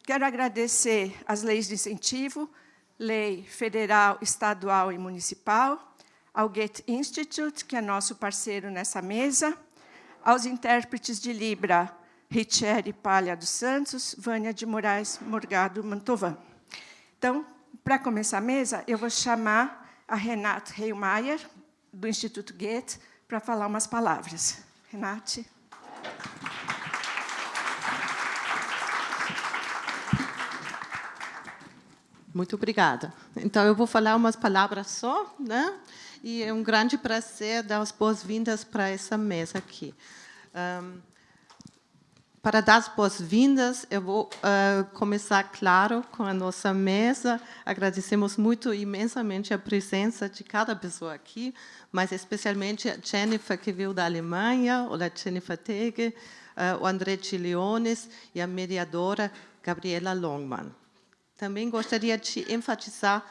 Quero agradecer às leis de incentivo, lei federal, estadual e municipal, ao Goethe Institute, que é nosso parceiro nessa mesa, aos intérpretes de Libra, Richeri Palha dos Santos, Vânia de Moraes Morgado Mantovan. Então, para começar a mesa, eu vou chamar a Renate Heilmeier, do Instituto Goethe, para falar umas palavras. Renate. Muito obrigada. Então, eu vou falar umas palavras só, né? E é um grande prazer dar as boas-vindas para essa mesa aqui. Para dar as boas-vindas, eu vou começar, claro, com a nossa mesa. Agradecemos muito, imensamente, a presença de cada pessoa aqui, mas especialmente a Jennifer, que veio da Alemanha, ou a Jennifer Tege, o André Chiliones e a mediadora Gabriela Longmann. Também gostaria de enfatizar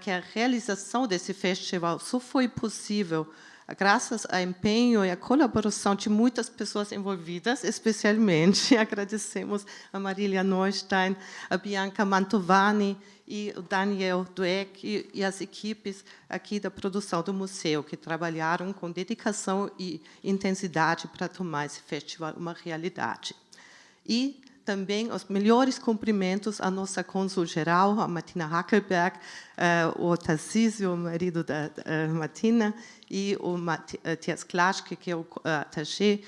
que a realização desse festival só foi possível graças ao empenho e à colaboração de muitas pessoas envolvidas, especialmente agradecemos a Marília Neustein, a Bianca Mantovani e o Daniel Dueck e as equipes aqui da produção do museu, que trabalharam com dedicação e intensidade para tornar esse festival uma realidade. E também os melhores cumprimentos à nossa cônsul-geral, a Martina Hackelberg, o Tarcísio, o marido da Martina, e o Matthias Klaschke, que é o attaché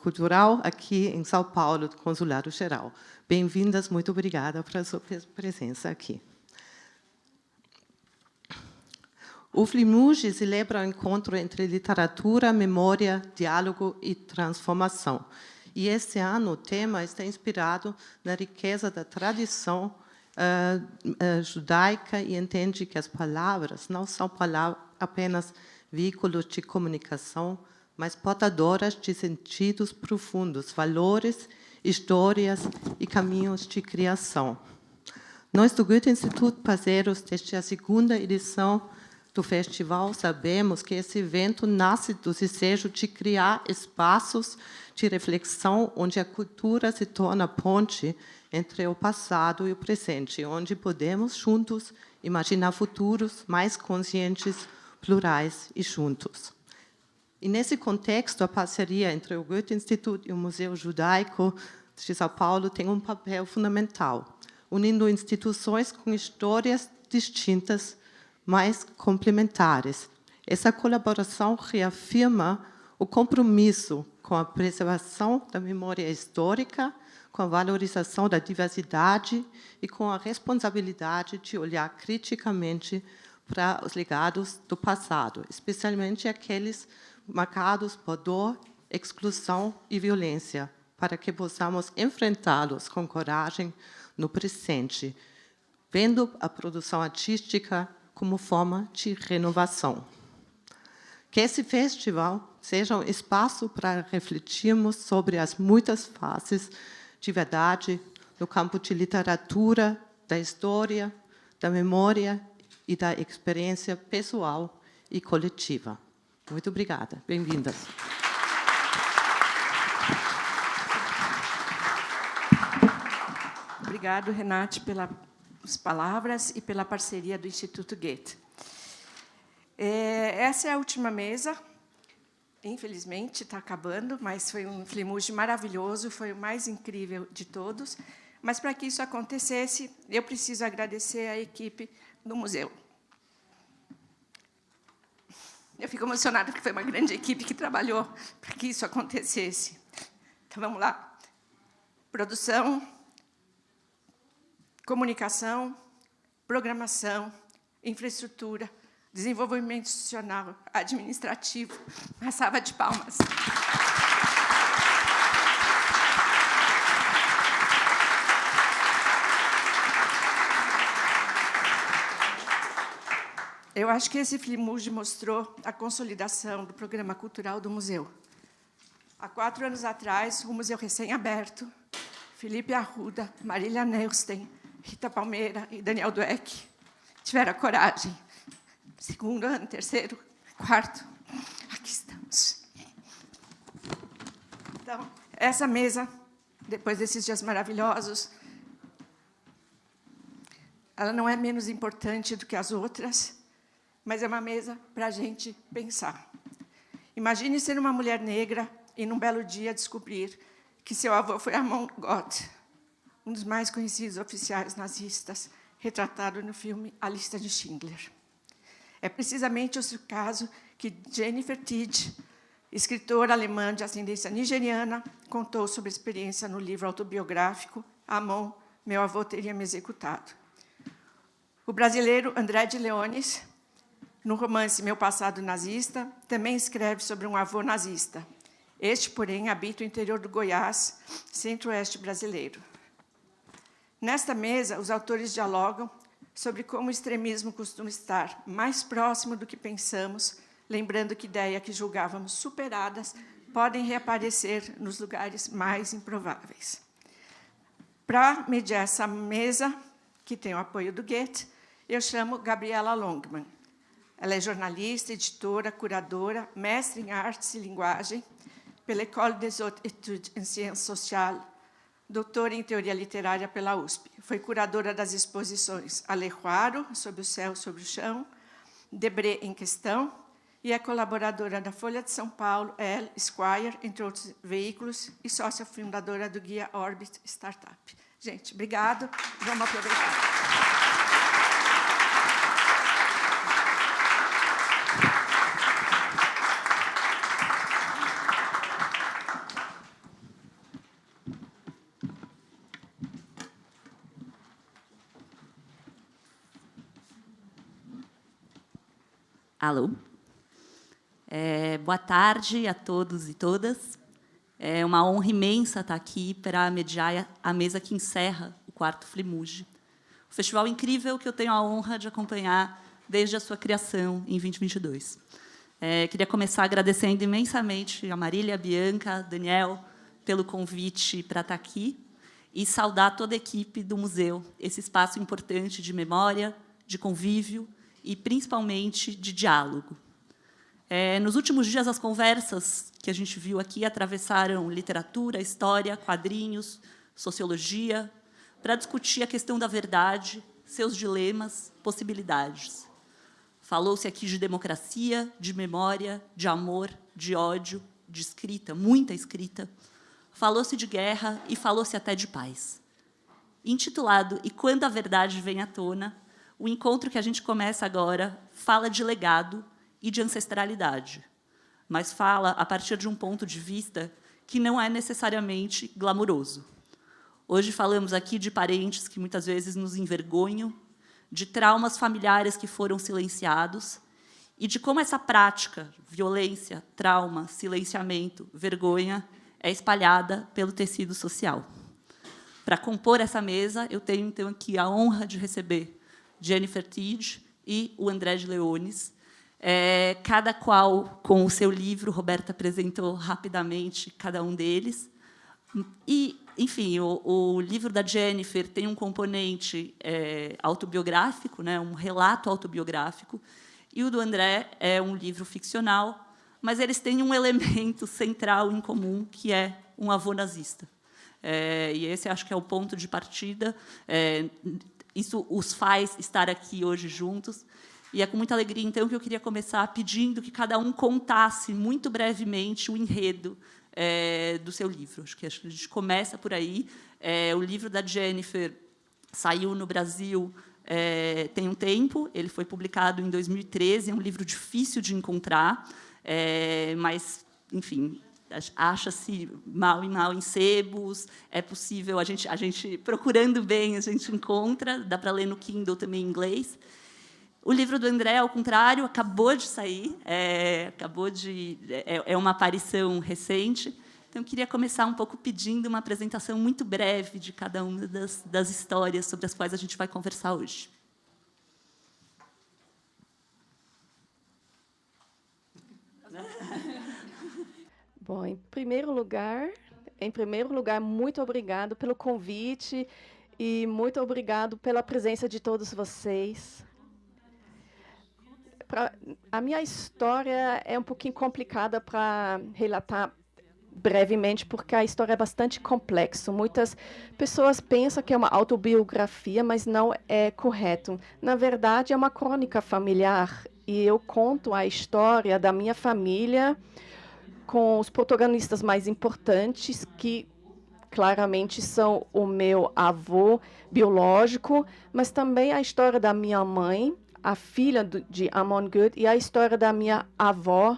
cultural aqui em São Paulo, do Consulado-Geral. Bem-vindas, muito obrigada pela sua presença aqui. O Flimuge celebra o encontro entre literatura, memória, diálogo e transformação. E este ano o tema está inspirado na riqueza da tradição judaica e entende que as palavras não são apenas veículos de comunicação, mas portadoras de sentidos profundos, valores, histórias e caminhos de criação. Nós do Goethe Instituto, parceiros desde a segunda edição do festival, sabemos que esse evento nasce do desejo de criar espaços de reflexão onde a cultura se torna ponte entre o passado e o presente, onde podemos juntos imaginar futuros mais conscientes, plurais e juntos. E nesse contexto, a parceria entre o Goethe Instituto e o Museu Judaico de São Paulo tem um papel fundamental, unindo instituições com histórias distintas, mas complementares. Essa colaboração reafirma o compromisso com a preservação da memória histórica, com a valorização da diversidade e com a responsabilidade de olhar criticamente para os legados do passado, especialmente aqueles marcados por dor, exclusão e violência, para que possamos enfrentá-los com coragem no presente, vendo a produção artística como forma de renovação. Que esse festival seja um espaço para refletirmos sobre as muitas faces de verdade no campo de literatura, da história, da memória e da experiência pessoal e coletiva. Muito obrigada. Bem-vindas. Obrigado, Renate, pelas palavras e pela parceria do Instituto Goethe. Essa é a última mesa. Infelizmente, está acabando, mas foi um Flimuge maravilhoso, foi o mais incrível de todos. Mas, para que isso acontecesse, eu preciso agradecer à equipe do museu. Eu fico emocionada, porque foi uma grande equipe que trabalhou para que isso acontecesse. Então, vamos lá. Produção, comunicação, programação, infraestrutura, desenvolvimento institucional, administrativo. Uma salva de palmas. Eu acho que esse Flimuge mostrou a consolidação do programa cultural do museu. Há 4 anos atrás, o museu recém-aberto, Felipe Arruda, Marília Neustein, Rita Palmeira e Daniel Dueck tiveram a coragem. 2º ano, 3º, 4º, aqui estamos. Então, essa mesa, depois desses dias maravilhosos, Ela não é menos importante do que as outras, mas é uma mesa para a gente pensar. Imagine ser uma mulher negra e, num belo dia, descobrir que seu avô foi Amon Gott, um dos mais conhecidos oficiais nazistas, retratado no filme A Lista de Schindler. É precisamente esse caso que Jennifer Tidd, escritora alemã de ascendência nigeriana, contou sobre a experiência no livro autobiográfico Amon, Meu Avô Teria Me Executado. O brasileiro André de Leones, no romance Meu Passado Nazista, também escreve sobre um avô nazista. Este, porém, habita o interior do Goiás, centro-oeste brasileiro. Nesta mesa, os autores dialogam sobre como o extremismo costuma estar mais próximo do que pensamos, lembrando que ideias que julgávamos superadas podem reaparecer nos lugares mais improváveis. Para mediar essa mesa, que tem o apoio do Goethe, eu chamo Gabriela Longman. Ela é jornalista, editora, curadora, mestre em artes e linguagem pela École des Hautes Études en Sciences Sociales, doutora em teoria literária pela USP. Foi curadora das exposições Alejuaro, Sob o Céu, Sobre o Chão, Debré em Questão, e é colaboradora da Folha de São Paulo, Elle, Esquire, entre outros veículos, e sócia fundadora do Guia Orbit Startup. Gente, obrigado. Vamos aproveitar. Alô. Boa tarde a todos e todas. É uma honra imensa estar aqui para mediar a mesa que encerra o quarto Flimuge. Um festival incrível que eu tenho a honra de acompanhar desde a sua criação, em 2022. Queria começar agradecendo imensamente a Marília, a Bianca, a Daniel, pelo convite para estar aqui e saudar toda a equipe do museu, esse espaço importante de memória, de convívio e, principalmente, de diálogo. Nos últimos dias, as conversas que a gente viu aqui atravessaram literatura, história, quadrinhos, sociologia, para discutir a questão da verdade, seus dilemas, possibilidades. Falou-se aqui de democracia, de memória, de amor, de ódio, de escrita, muita escrita. Falou-se de guerra e falou-se até de paz. Intitulado E Quando a Verdade Vem à Tona, o encontro que a gente começa agora fala de legado e de ancestralidade, mas fala a partir de um ponto de vista que não é necessariamente glamuroso. Hoje falamos aqui de parentes que muitas vezes nos envergonham, de traumas familiares que foram silenciados e de como essa prática, violência, trauma, silenciamento, vergonha, é espalhada pelo tecido social. Para compor essa mesa, eu tenho, então, aqui a honra de receber Jennifer Tidd e o André de Leones, cada qual com o seu livro. Roberta apresentou rapidamente cada um deles. E, enfim, o livro da Jennifer tem um componente autobiográfico, né, um relato autobiográfico, e o do André é um livro ficcional, mas eles têm um elemento central em comum, que é um avô nazista. E esse, acho que é o ponto de partida. Isso os faz estar aqui hoje juntos. E é com muita alegria, então, que eu queria começar pedindo que cada um contasse, muito brevemente, o enredo do seu livro. Acho que a gente começa por aí. O livro da Jennifer saiu no Brasil tem um tempo, ele foi publicado em 2013, é um livro difícil de encontrar, mas, enfim, acha-se mal em sebos, é possível, a gente procurando bem, a gente encontra, dá para ler no Kindle também em inglês. O livro do André, ao contrário, acabou de sair, é uma aparição recente. Então, eu queria começar um pouco pedindo uma apresentação muito breve de cada uma das histórias sobre as quais a gente vai conversar hoje. Bom, em primeiro lugar, muito obrigado pelo convite e muito obrigado pela presença de todos vocês. A minha história é um pouquinho complicada para relatar brevemente, porque a história é bastante complexa. Muitas pessoas pensam que é uma autobiografia, mas não é correto. Na verdade, é uma crônica familiar, e eu conto a história da minha família com os protagonistas mais importantes, que claramente são o meu avô biológico, mas também a história da minha mãe, a filha de Amon Good, e a história da minha avó,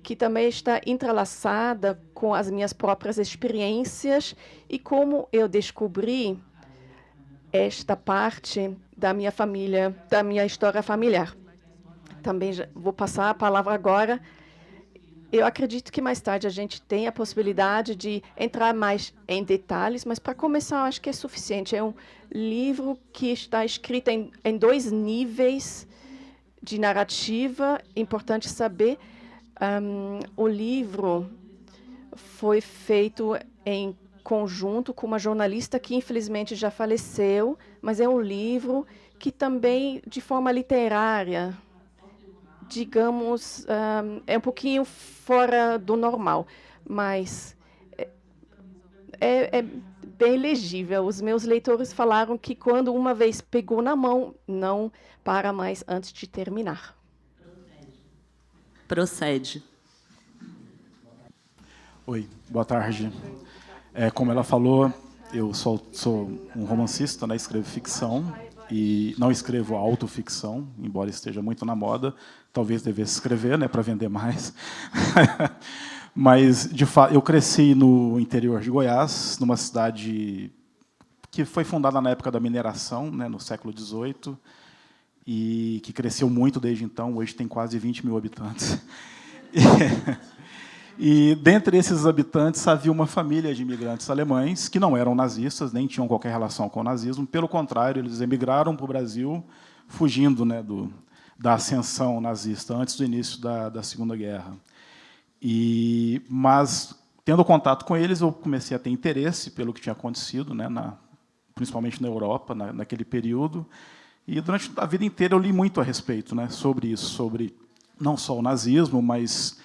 que também está entrelaçada com as minhas próprias experiências e como eu descobri esta parte da minha família, da minha história familiar. Também vou passar a palavra agora. Eu acredito que mais tarde a gente tem a possibilidade de entrar mais em detalhes, mas para começar, eu acho que é suficiente. É um livro que está escrito em 2 níveis de narrativa. É importante saber. O livro foi feito em conjunto com uma jornalista que infelizmente já faleceu, mas é um livro que também, de forma literária, digamos, é um pouquinho fora do normal, mas é bem legível. Os meus leitores falaram que quando uma vez pegou na mão, não para mais antes de terminar. Procede. Oi, boa tarde. Como ela falou, eu sou um romancista, né, escrevo ficção e não escrevo autoficção, embora esteja muito na moda. Talvez devesse escrever, né, para vender mais. Mas, de fato, eu cresci no interior de Goiás, numa cidade que foi fundada na época da mineração, né, no século XVIII, e que cresceu muito desde então. Hoje tem quase 20 mil habitantes. E, dentre esses habitantes, havia uma família de imigrantes alemães que não eram nazistas, nem tinham qualquer relação com o nazismo. Pelo contrário, eles emigraram para o Brasil, fugindo, né, da ascensão nazista, antes do início da Segunda Guerra. Mas, tendo contato com eles, eu comecei a ter interesse pelo que tinha acontecido, né, principalmente na Europa, naquele período. E, durante a vida inteira, eu li muito a respeito, né, sobre isso, sobre não só o nazismo, mas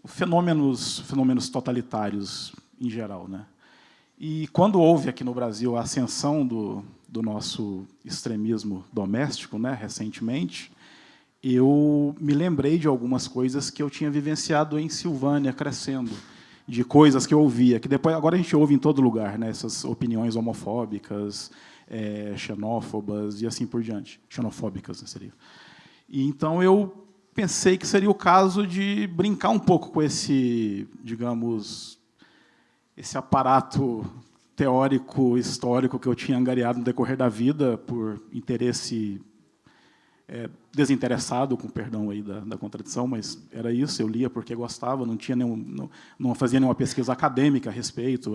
fenômenos totalitários em geral, né? E quando houve aqui no Brasil a ascensão do nosso extremismo doméstico, né, recentemente, eu me lembrei de algumas coisas que eu tinha vivenciado em Silvânia, crescendo, de coisas que eu ouvia, que depois agora a gente ouve em todo lugar, né, essas opiniões homofóbicas, xenófobas e assim por diante, xenofóbicas, né, seria. E então eu pensei que seria o caso de brincar um pouco com esse, digamos, esse aparato teórico, histórico que eu tinha angariado no decorrer da vida por interesse desinteressado, com perdão aí da contradição, mas era isso. Eu lia porque gostava, não fazia nenhuma pesquisa acadêmica a respeito.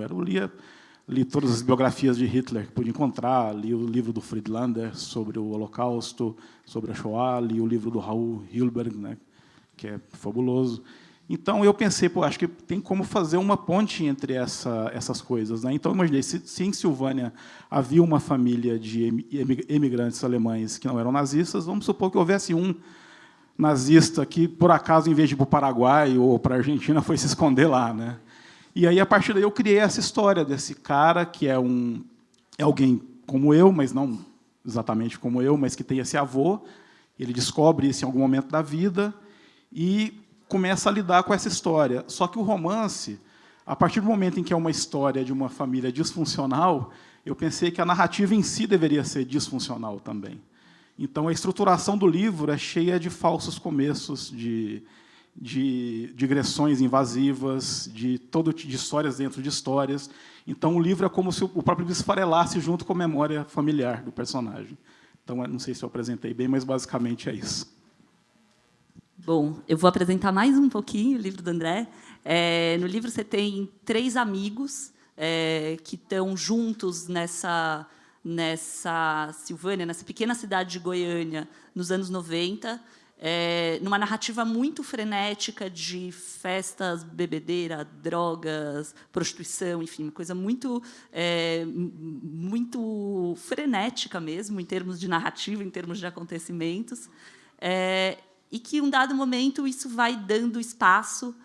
Li todas as biografias de Hitler que pude encontrar, li o livro do Friedlander sobre o Holocausto, sobre a Shoah, li o livro do Raoul Hilberg, né, que é fabuloso. Então, eu pensei, acho que tem como fazer uma ponte entre essas coisas, né? Então, eu imaginei, se em Silvânia havia uma família de imigrantes alemães que não eram nazistas, vamos supor que houvesse um nazista que, por acaso, em vez de ir para o Paraguai ou para a Argentina, foi se esconder lá, né? E aí, a partir daí, eu criei essa história desse cara que é alguém como eu, mas não exatamente como eu, mas que tem esse avô. Ele descobre isso em algum momento da vida e começa a lidar com essa história. Só que o romance, a partir do momento em que é uma história de uma família disfuncional, eu pensei que a narrativa em si deveria ser disfuncional também. Então, a estruturação do livro é cheia de falsos começos, de digressões invasivas, de histórias dentro de histórias. Então, o livro é como se o próprio livro esfarelasse junto com a memória familiar do personagem. Então, não sei se eu apresentei bem, mas basicamente é isso. Bom, eu vou apresentar mais um pouquinho o livro do André. No livro você tem 3 amigos que estão juntos nessa Silvânia, nessa pequena cidade de Goiânia, nos anos 90, numa narrativa muito frenética de festas, bebedeira, drogas, prostituição, enfim, coisa muito frenética mesmo, em termos de narrativa, em termos de acontecimentos, e que, em um dado momento, isso vai dando espaço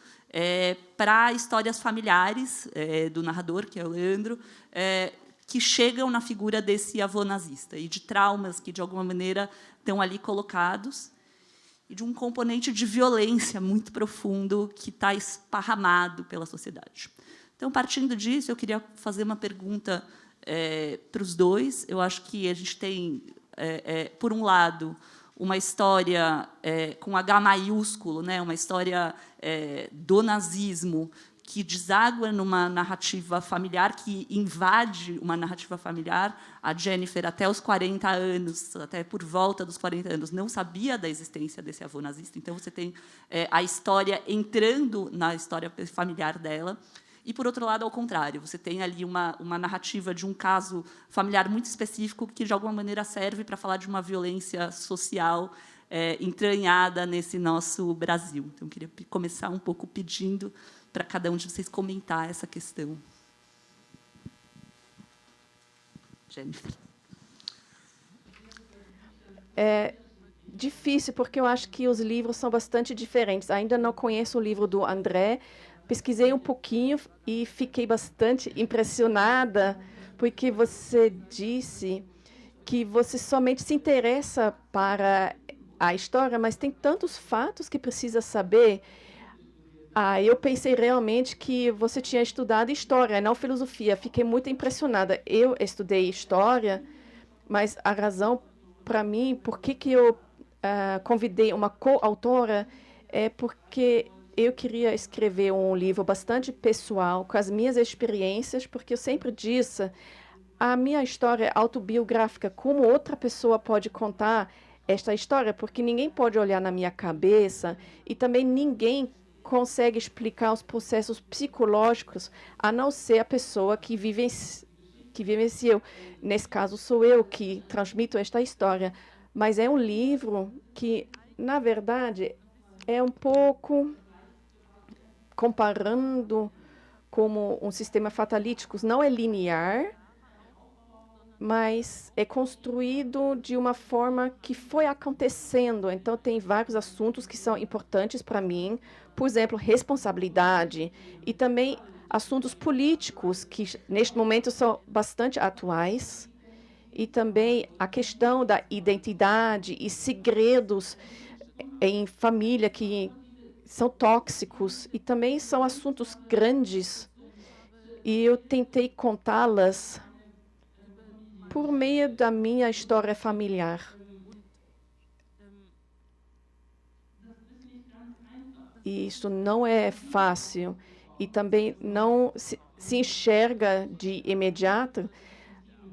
para histórias familiares do narrador, que é o Leandro, que chegam na figura desse avô nazista e de traumas que, de alguma maneira, estão ali colocados, e de um componente de violência muito profundo que está esparramado pela sociedade. Então, partindo disso, eu queria fazer uma pergunta para os dois. Eu acho que a gente tem, por um lado, uma história com H maiúsculo, né, uma história do nazismo, que deságua numa narrativa familiar, que invade uma narrativa familiar. A Jennifer, até os 40 anos, até por volta dos 40 anos, não sabia da existência desse avô nazista. Então, você tem a história entrando na história familiar dela. E, por outro lado, ao contrário, você tem ali uma narrativa de um caso familiar muito específico que, de alguma maneira, serve para falar de uma violência social entranhada nesse nosso Brasil. Então, eu queria começar um pouco pedindo para cada um de vocês comentar essa questão. Jennifer. É difícil, porque eu acho que os livros são bastante diferentes. Ainda não conheço o livro do André, pesquisei um pouquinho e fiquei bastante impressionada, porque você disse que você somente se interessa para a história, mas tem tantos fatos que precisa saber. Eu pensei realmente que você tinha estudado história, não filosofia. Fiquei muito impressionada. Eu estudei história, mas a razão para mim, por que eu convidei uma coautora, é porque eu queria escrever um livro bastante pessoal, com as minhas experiências, porque eu sempre disse, a minha história é autobiográfica. Como outra pessoa pode contar esta história? Porque ninguém pode olhar na minha cabeça e também ninguém consegue explicar os processos psicológicos, a não ser a pessoa que vivenciou. Nesse caso, sou eu que transmito esta história. Mas é um livro que, na verdade, é um pouco comparando como um sistema fatalítico. Não é linear, mas é construído de uma forma que foi acontecendo. Então, tem vários assuntos que são importantes para mim, por exemplo, responsabilidade, e também assuntos políticos, que neste momento são bastante atuais, e também a questão da identidade e segredos em família que são tóxicos, e também são assuntos grandes, e eu tentei contá-las por meio da minha história familiar. E isso não é fácil. E também não se enxerga de imediato,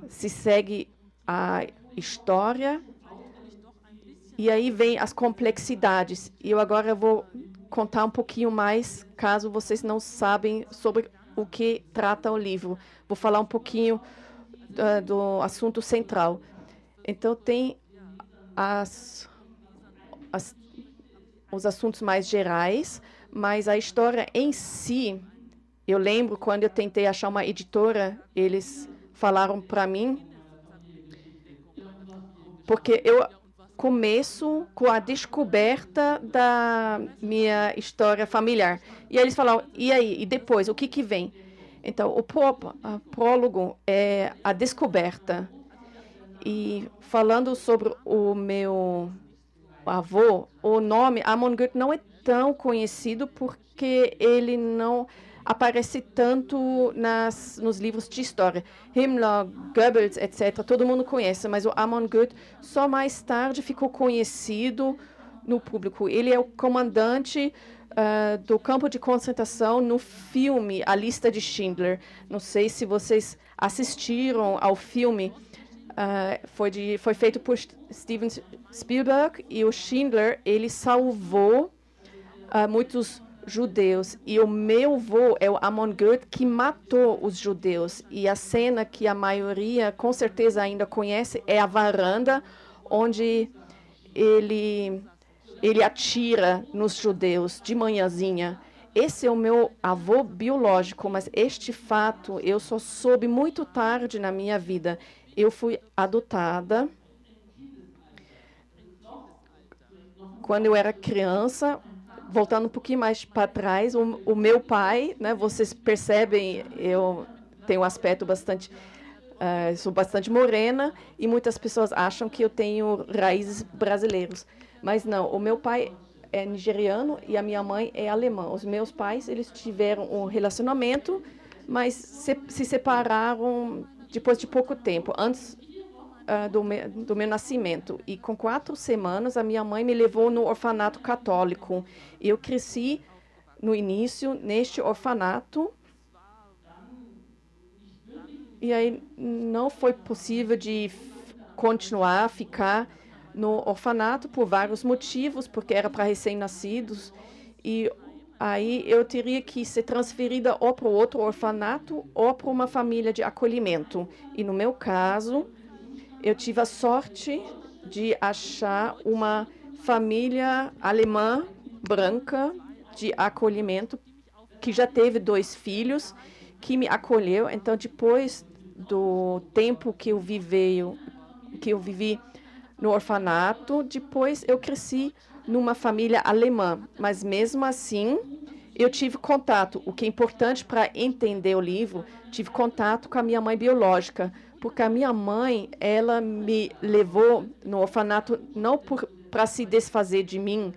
se segue a história, e aí vem as complexidades. E eu agora vou contar um pouquinho mais, caso vocês não sabem sobre o que trata o livro. Vou falar um pouquinho do assunto central. Então, tem os assuntos mais gerais, mas a história em si, eu lembro quando eu tentei achar uma editora, eles falaram para mim, porque eu começo com a descoberta da minha história familiar. E aí eles falaram, e aí? E depois, o que vem? Então, o prólogo é a descoberta. E falando sobre o meu avô, o nome Amon Goeth não é tão conhecido porque ele não aparece tanto nos livros de história. Himmler, Goebbels, etc., todo mundo conhece, mas o Amon Goeth só mais tarde ficou conhecido no público. Ele é o comandante do campo de concentração no filme A Lista de Schindler. Não sei se vocês assistiram ao filme. Foi feito por Steven Spielberg, e o Schindler ele salvou muitos judeus. E o meu avô é o Amon Goeth, que matou os judeus. E a cena que a maioria com certeza ainda conhece é a varanda onde ele atira nos judeus de manhãzinha. Esse é o meu avô biológico, mas este fato eu só soube muito tarde na minha vida. Eu fui adotada quando eu era criança voltando um pouquinho mais para trás, o meu pai, né, vocês percebem, eu tenho um aspecto bastante, sou bastante morena, e muitas pessoas acham que eu tenho raízes brasileiras. Mas não, o meu pai é nigeriano e a minha mãe é alemã. Os meus pais, eles tiveram um relacionamento, mas se separaram depois de pouco tempo, antes do meu nascimento. E com 4 semanas, a minha mãe me levou no orfanato católico. Eu cresci, no início, neste orfanato. E aí não foi possível de continuar a ficar no orfanato por vários motivos, porque era para recém-nascidos. E aí eu teria que ser transferida ou para outro orfanato ou para uma família de acolhimento. E no meu caso, eu tive a sorte de achar uma família alemã, branca, de acolhimento, que já teve 2 filhos, que me acolheu. Então, depois do tempo que eu vivi no orfanato, depois eu cresci numa família alemã. Mas, mesmo assim, eu tive contato. O que é importante para entender o livro, tive contato com a minha mãe biológica, porque a minha mãe, ela me levou no orfanato não para se desfazer de mim,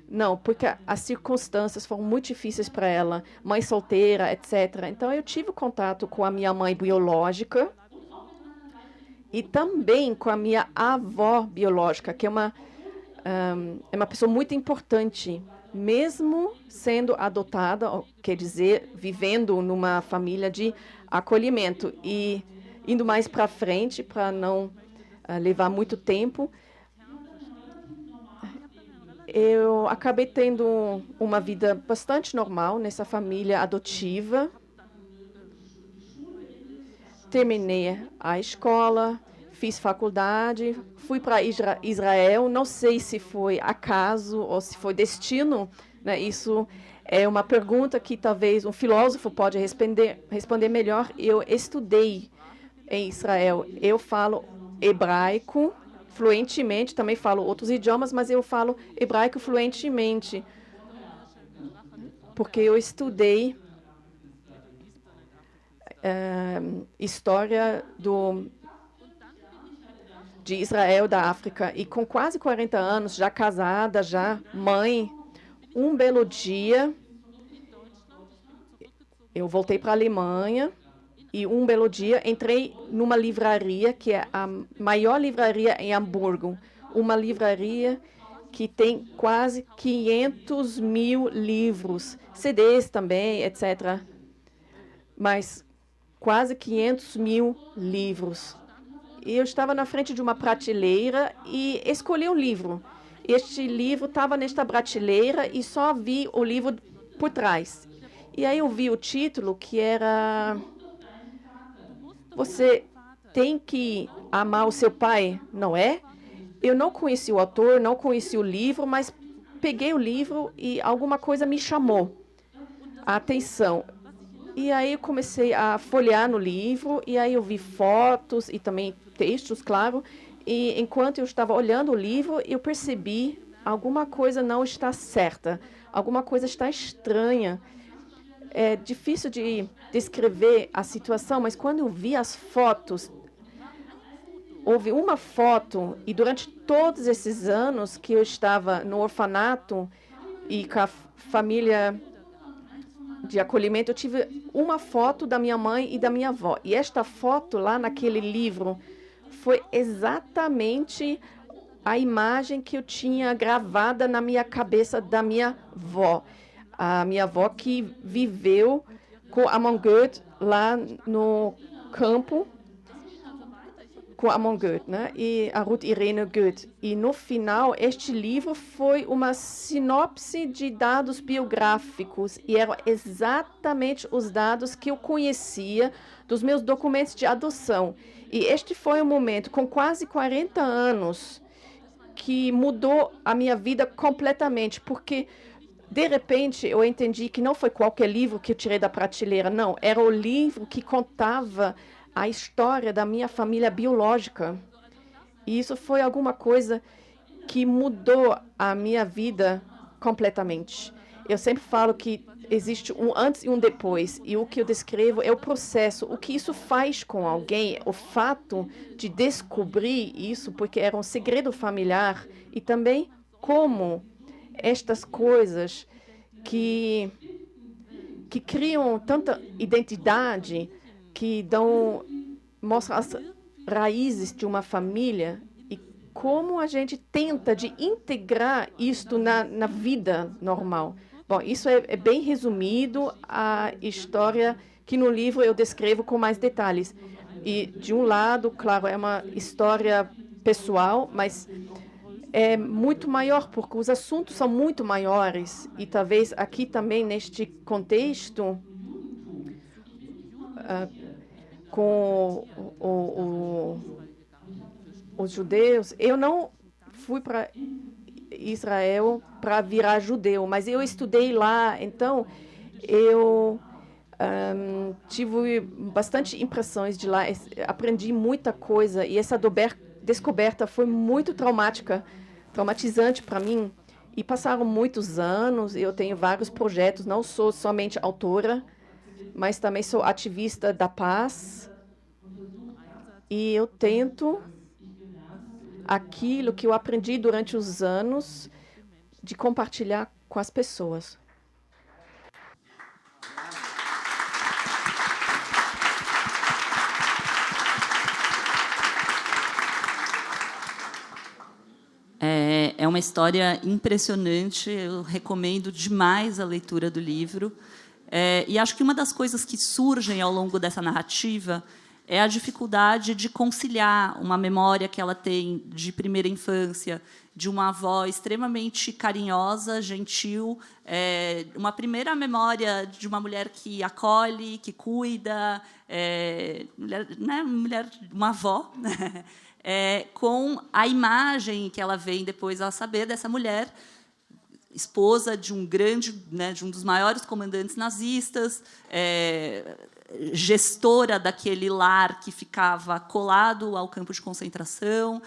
não, porque as circunstâncias foram muito difíceis para ela, mãe solteira, etc. Então, eu tive contato com a minha mãe biológica e também com a minha avó biológica, que é uma pessoa muito importante, mesmo sendo adotada, quer dizer, vivendo numa família de acolhimento. E indo mais para frente, para não levar muito tempo, eu acabei tendo uma vida bastante normal nessa família adotiva. Terminei a escola, fiz faculdade, fui para Israel. Não sei se foi acaso ou se foi destino, né? Isso é uma pergunta que talvez um filósofo pode responder melhor. Eu estudei em Israel. Eu falo hebraico fluentemente, também falo outros idiomas, mas eu falo hebraico fluentemente, porque eu estudei história de Israel, da África, e com quase 40 anos, já casada, já mãe, um belo dia, eu voltei para a Alemanha. E um belo dia entrei numa livraria, que é a maior livraria em Hamburgo. Uma livraria que tem quase 500 mil livros, CDs também, etc. Mas quase 500 mil livros. E eu estava na frente de uma prateleira e escolhi um livro. Este livro estava nesta prateleira e só vi o livro por trás. E aí eu vi o título, que era... Você tem que amar o seu pai, não é? Eu não conheci o autor, não conheci o livro, mas peguei o livro e alguma coisa me chamou a atenção. E aí eu comecei a folhear no livro, e aí eu vi fotos e também textos, claro. E enquanto eu estava olhando o livro, eu percebi alguma coisa não está certa, alguma coisa está estranha. É difícil de descrever a situação, mas quando eu vi as fotos, houve uma foto, e durante todos esses anos que eu estava no orfanato e com a família de acolhimento, eu tive uma foto da minha mãe e da minha avó. E esta foto lá naquele livro foi exatamente a imagem que eu tinha gravada na minha cabeça da minha avó. A minha avó que viveu com Amon Goethe lá no campo, com Amon Goethe, né? E a Ruth Irene Goethe. E no final, este livro foi uma sinopse de dados biográficos, e eram exatamente os dados que eu conhecia dos meus documentos de adoção. E este foi um momento, com quase 40 anos, que mudou a minha vida completamente, porque de repente, eu entendi que não foi qualquer livro que eu tirei da prateleira, não. Era o livro que contava a história da minha família biológica. E isso foi alguma coisa que mudou a minha vida completamente. Eu sempre falo que existe um antes e um depois, e o que eu descrevo é o processo, o que isso faz com alguém, o fato de descobrir isso, porque era um segredo familiar, e também como estas coisas que criam tanta identidade, que mostram as raízes de uma família, e como a gente tenta de integrar isto na vida normal. Bom, isso é bem resumido a história que no livro eu descrevo com mais detalhes. E, de um lado, claro, é uma história pessoal, mas é muito maior, porque os assuntos são muito maiores. E talvez aqui também, neste contexto, com os judeus, eu não fui para Israel para virar judeu, mas eu estudei lá, então eu tive bastante impressões de lá, aprendi muita coisa, e essa descoberta foi muito traumatizante para mim, e passaram muitos anos, eu tenho vários projetos, não sou somente autora, mas também sou ativista da paz, e eu tento aquilo que eu aprendi durante os anos de compartilhar com as pessoas. É uma história impressionante, eu recomendo demais a leitura do livro. E acho que uma das coisas que surgem ao longo dessa narrativa é a dificuldade de conciliar uma memória que ela tem de primeira infância, de uma avó extremamente carinhosa, gentil, uma primeira memória de uma mulher que acolhe, que cuida, uma avó, né? Com a imagem que ela vem depois a saber dessa mulher, esposa de um de um dos maiores comandantes nazistas, gestora daquele lar que ficava colado ao campo de concentração,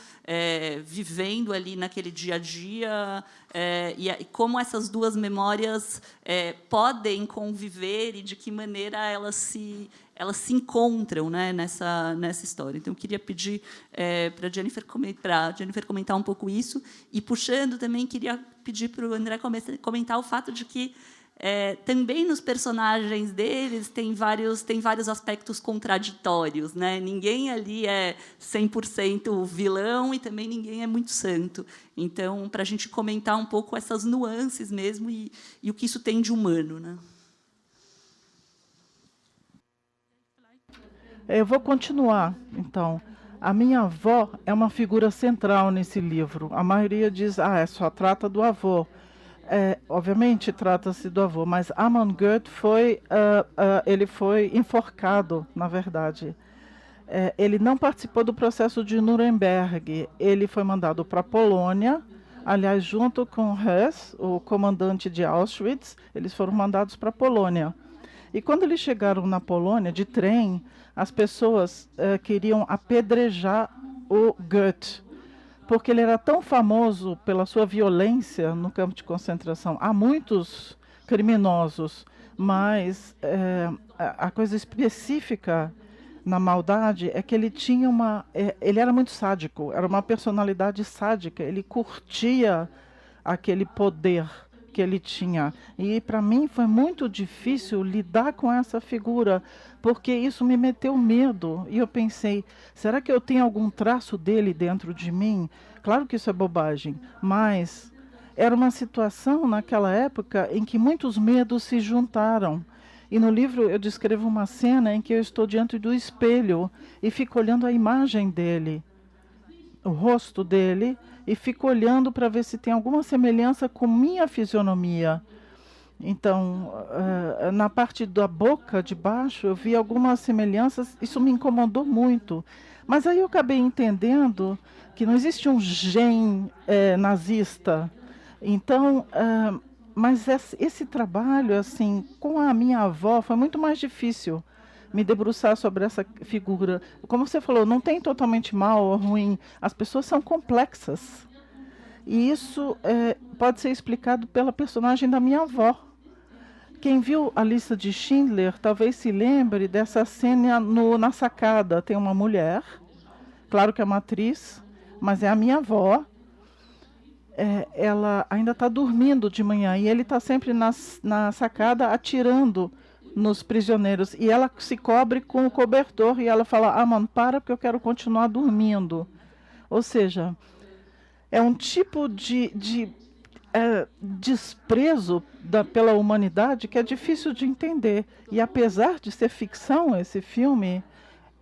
vivendo ali naquele dia a dia, e como essas duas memórias podem conviver e de que maneira elas se encontram, né, nessa história. Então, eu queria pedir para a Jennifer comentar um pouco isso, e, puxando, também queria pedir para o André comentar o fato de que também nos personagens deles tem vários aspectos contraditórios, né? Ninguém ali é 100% vilão e também ninguém é muito santo. Então, para a gente comentar um pouco essas nuances mesmo e o que isso tem de humano, né? Eu vou continuar, então. A minha avó é uma figura central nesse livro. A maioria diz, só trata do avô. Obviamente trata-se do avô, mas Amon Goeth ele foi enforcado, na verdade. Ele não participou do processo de Nuremberg. Ele foi mandado para a Polônia, aliás, junto com Hess, o comandante de Auschwitz, eles foram mandados para a Polônia. E quando eles chegaram na Polônia, de trem, as pessoas queriam apedrejar o Goeth, porque ele era tão famoso pela sua violência no campo de concentração. Há muitos criminosos, mas a coisa específica na maldade é que ele tinha ele era muito sádico, era uma personalidade sádica, ele curtia aquele poder que ele tinha. E para mim foi muito difícil lidar com essa figura, porque isso me meteu medo. E eu pensei, será que eu tenho algum traço dele dentro de mim? Claro que isso é bobagem, mas era uma situação naquela época em que muitos medos se juntaram. E no livro eu descrevo uma cena em que eu estou diante do espelho e fico olhando a imagem dele, o rosto dele, e fico olhando para ver se tem alguma semelhança com minha fisionomia. Então, na parte da boca de baixo, eu vi algumas semelhanças, isso me incomodou muito. Mas aí eu acabei entendendo que não existe um gene nazista. Então, mas esse trabalho, assim, com a minha avó, foi muito mais difícil me debruçar sobre essa figura. Como você falou, não tem totalmente mal ou ruim. As pessoas são complexas. E isso pode ser explicado pela personagem da minha avó. Quem viu a lista de Schindler talvez se lembre dessa cena na sacada. Tem uma mulher, claro que é uma atriz, mas é a minha avó. Ela ainda está dormindo de manhã e ele está sempre na sacada atirando nos prisioneiros. E ela se cobre com o cobertor e ela fala, mano, para porque eu quero continuar dormindo. Ou seja, é um tipo de desprezo pela humanidade que é difícil de entender. E apesar de ser ficção, esse filme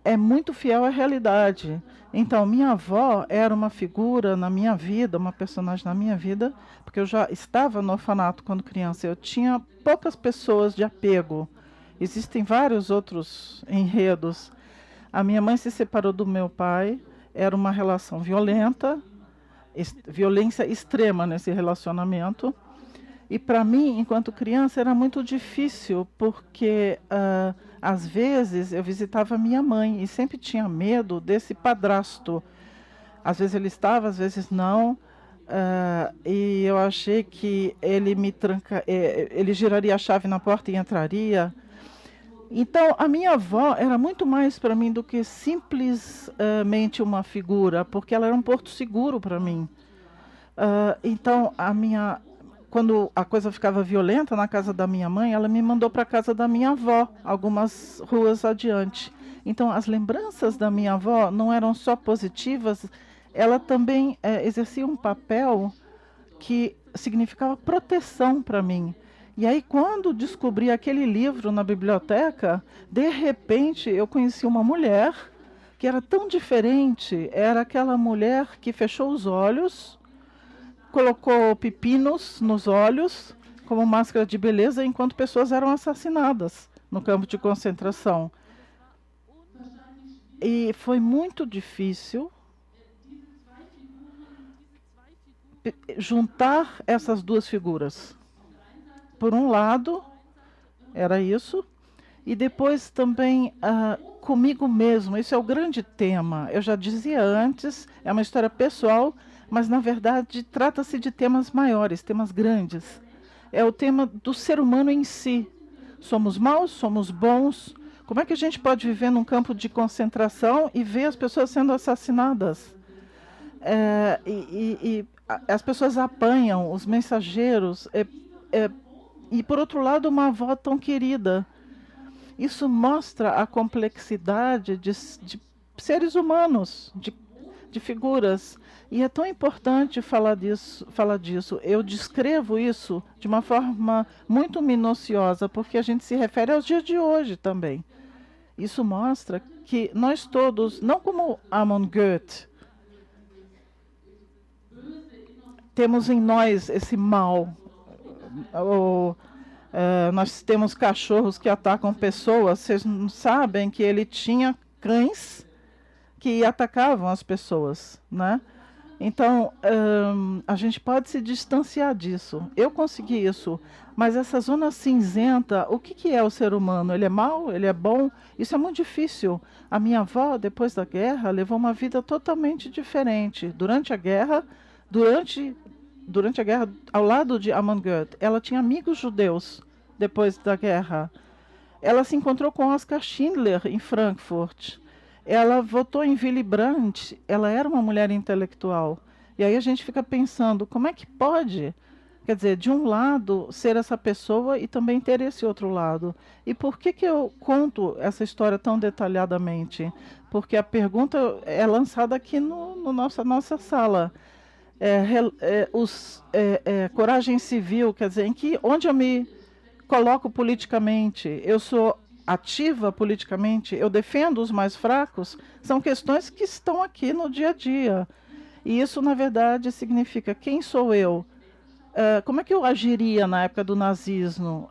é muito fiel à realidade. Então, minha avó era uma figura na minha vida, uma personagem na minha vida, porque eu já estava no orfanato quando criança. Eu tinha poucas pessoas de apego. Existem vários outros enredos. A minha mãe se separou do meu pai, era uma relação violenta, violência extrema nesse relacionamento. E para mim, enquanto criança, era muito difícil, porque às vezes eu visitava minha mãe e sempre tinha medo desse padrasto. Às vezes ele estava, às vezes não. E eu achei que ele ele giraria a chave na porta e entraria. Então, a minha avó era muito mais para mim do que simplesmente uma figura, porque ela era um porto seguro para mim. Então, quando a coisa ficava violenta na casa da minha mãe, ela me mandou para a casa da minha avó, algumas ruas adiante. Então, as lembranças da minha avó não eram só positivas, ela também exercia um papel que significava proteção para mim. E aí, quando descobri aquele livro na biblioteca, de repente eu conheci uma mulher que era tão diferente. Era aquela mulher que fechou os olhos, colocou pepinos nos olhos como máscara de beleza, enquanto pessoas eram assassinadas no campo de concentração. E foi muito difícil juntar essas duas figuras. Por um lado, era isso, e depois também comigo mesmo. Isso é o grande tema. Eu já dizia antes, é uma história pessoal, mas na verdade trata-se de temas maiores, temas grandes. É o tema do ser humano em si. Somos maus, somos bons. Como é que a gente pode viver num campo de concentração e ver as pessoas sendo assassinadas? As pessoas apanham, os mensageiros. E, por outro lado, uma avó tão querida. Isso mostra a complexidade de seres humanos, de figuras. E é tão importante falar disso. Eu descrevo isso de uma forma muito minuciosa, porque a gente se refere aos dias de hoje também. Isso mostra que nós todos, não como Amon Goethe, temos em nós esse mal. Nós temos cachorros que atacam pessoas. Vocês não sabem que ele tinha cães que atacavam as pessoas, né? Então, a gente pode se distanciar disso. Eu consegui isso. Mas essa zona cinzenta, o que é o ser humano? Ele é mau? Ele é bom? Isso é muito difícil. A minha avó, depois da guerra, levou uma vida totalmente diferente. Durante a guerra, ao lado de Amon Goethe, ela tinha amigos judeus depois da guerra. Ela se encontrou com Oskar Schindler em Frankfurt. Ela votou em Willy Brandt. Ela era uma mulher intelectual. E aí a gente fica pensando, como é que pode, quer dizer, de um lado ser essa pessoa e também ter esse outro lado? E por que eu conto essa história tão detalhadamente? Porque a pergunta é lançada aqui no nossa sala. Coragem civil, quer dizer, onde eu me coloco politicamente? Eu sou ativa politicamente? Eu defendo os mais fracos? São questões que estão aqui no dia a dia. E isso, na verdade, significa quem sou eu? Como é que eu agiria na época do nazismo?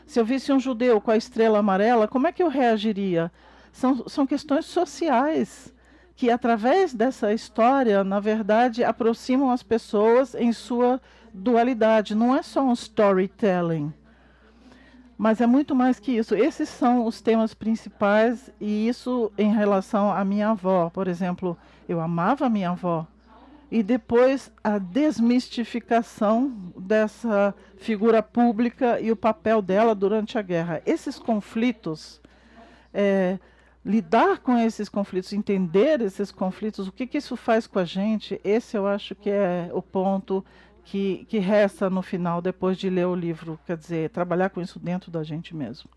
Se eu visse um judeu com a estrela amarela, como é que eu reagiria? São questões sociais que, através dessa história, na verdade, aproximam as pessoas em sua dualidade. Não é só um storytelling, mas é muito mais que isso. Esses são os temas principais, e isso em relação à minha avó. Por exemplo, eu amava a minha avó. e depois a desmistificação dessa figura pública e o papel dela durante a guerra. Esses conflitos, lidar com esses conflitos, entender esses conflitos, o que isso faz com a gente, esse eu acho que é o ponto que resta no final, depois de ler o livro. Quer dizer, trabalhar com isso dentro da gente mesmo.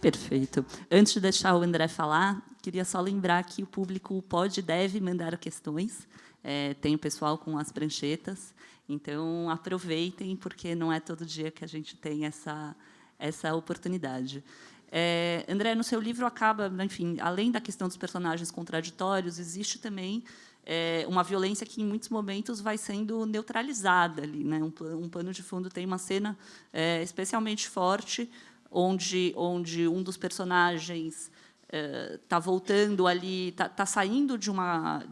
Perfeito. Antes de deixar o André falar, queria só lembrar que o público pode e deve mandar questões. Tem o pessoal com as pranchetas, então aproveitem, porque não é todo dia que a gente tem essa oportunidade. André, no seu livro acaba, enfim, além da questão dos personagens contraditórios, existe também uma violência que, em muitos momentos, vai sendo neutralizada ali, né? Um pano de fundo tem uma cena especialmente forte, onde um dos personagens está voltando ali, está saindo de uma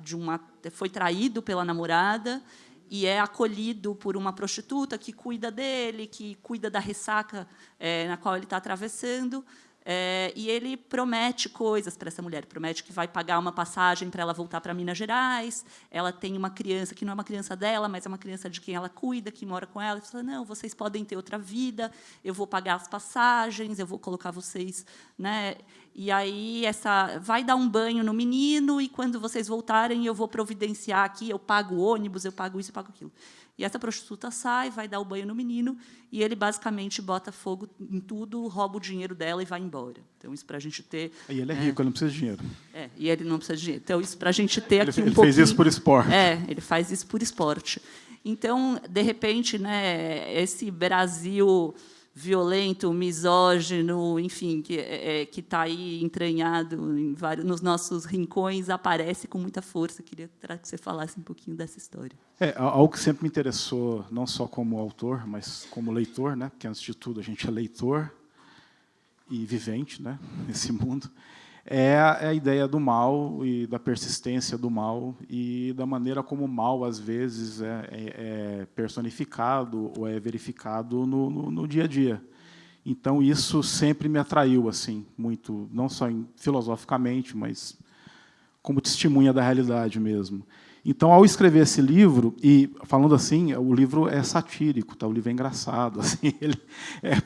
foi traído pela namorada e é acolhido por uma prostituta que cuida dele, que cuida da ressaca na qual ele está atravessando. E ele promete coisas para essa mulher, promete que vai pagar uma passagem para ela voltar para Minas Gerais. Ela tem uma criança que não é uma criança dela, mas é uma criança de quem ela cuida, que mora com ela. Ele fala: não, vocês podem ter outra vida, eu vou pagar as passagens, eu vou colocar vocês, né? E aí vai dar um banho no menino, e quando vocês voltarem eu vou providenciar aqui, eu pago o ônibus, eu pago isso, eu pago aquilo. E essa prostituta sai, vai dar o banho no menino, e ele basicamente bota fogo em tudo, rouba o dinheiro dela e vai embora. Então, isso para a gente ter... E ele é rico, ele não precisa de dinheiro. E ele não precisa de dinheiro. Então, isso para a gente ter aqui ele fez isso por esporte. Ele faz isso por esporte. Então, de repente, né, esse Brasil violento, misógino, enfim, que está aí entranhado nos nossos rincões, aparece com muita força. Queria que você falasse um pouquinho dessa história. Algo que sempre me interessou, não só como autor, mas como leitor, né? Porque, antes de tudo, a gente é leitor e vivente, né, nesse mundo, é a ideia do mal e da persistência do mal e da maneira como o mal, às vezes, é personificado ou é verificado no dia a dia. Então, isso sempre me atraiu, assim, muito, não só filosoficamente, mas como testemunha da realidade mesmo. Então, ao escrever esse livro, e falando assim, o livro é satírico, tá? O livro é engraçado, assim,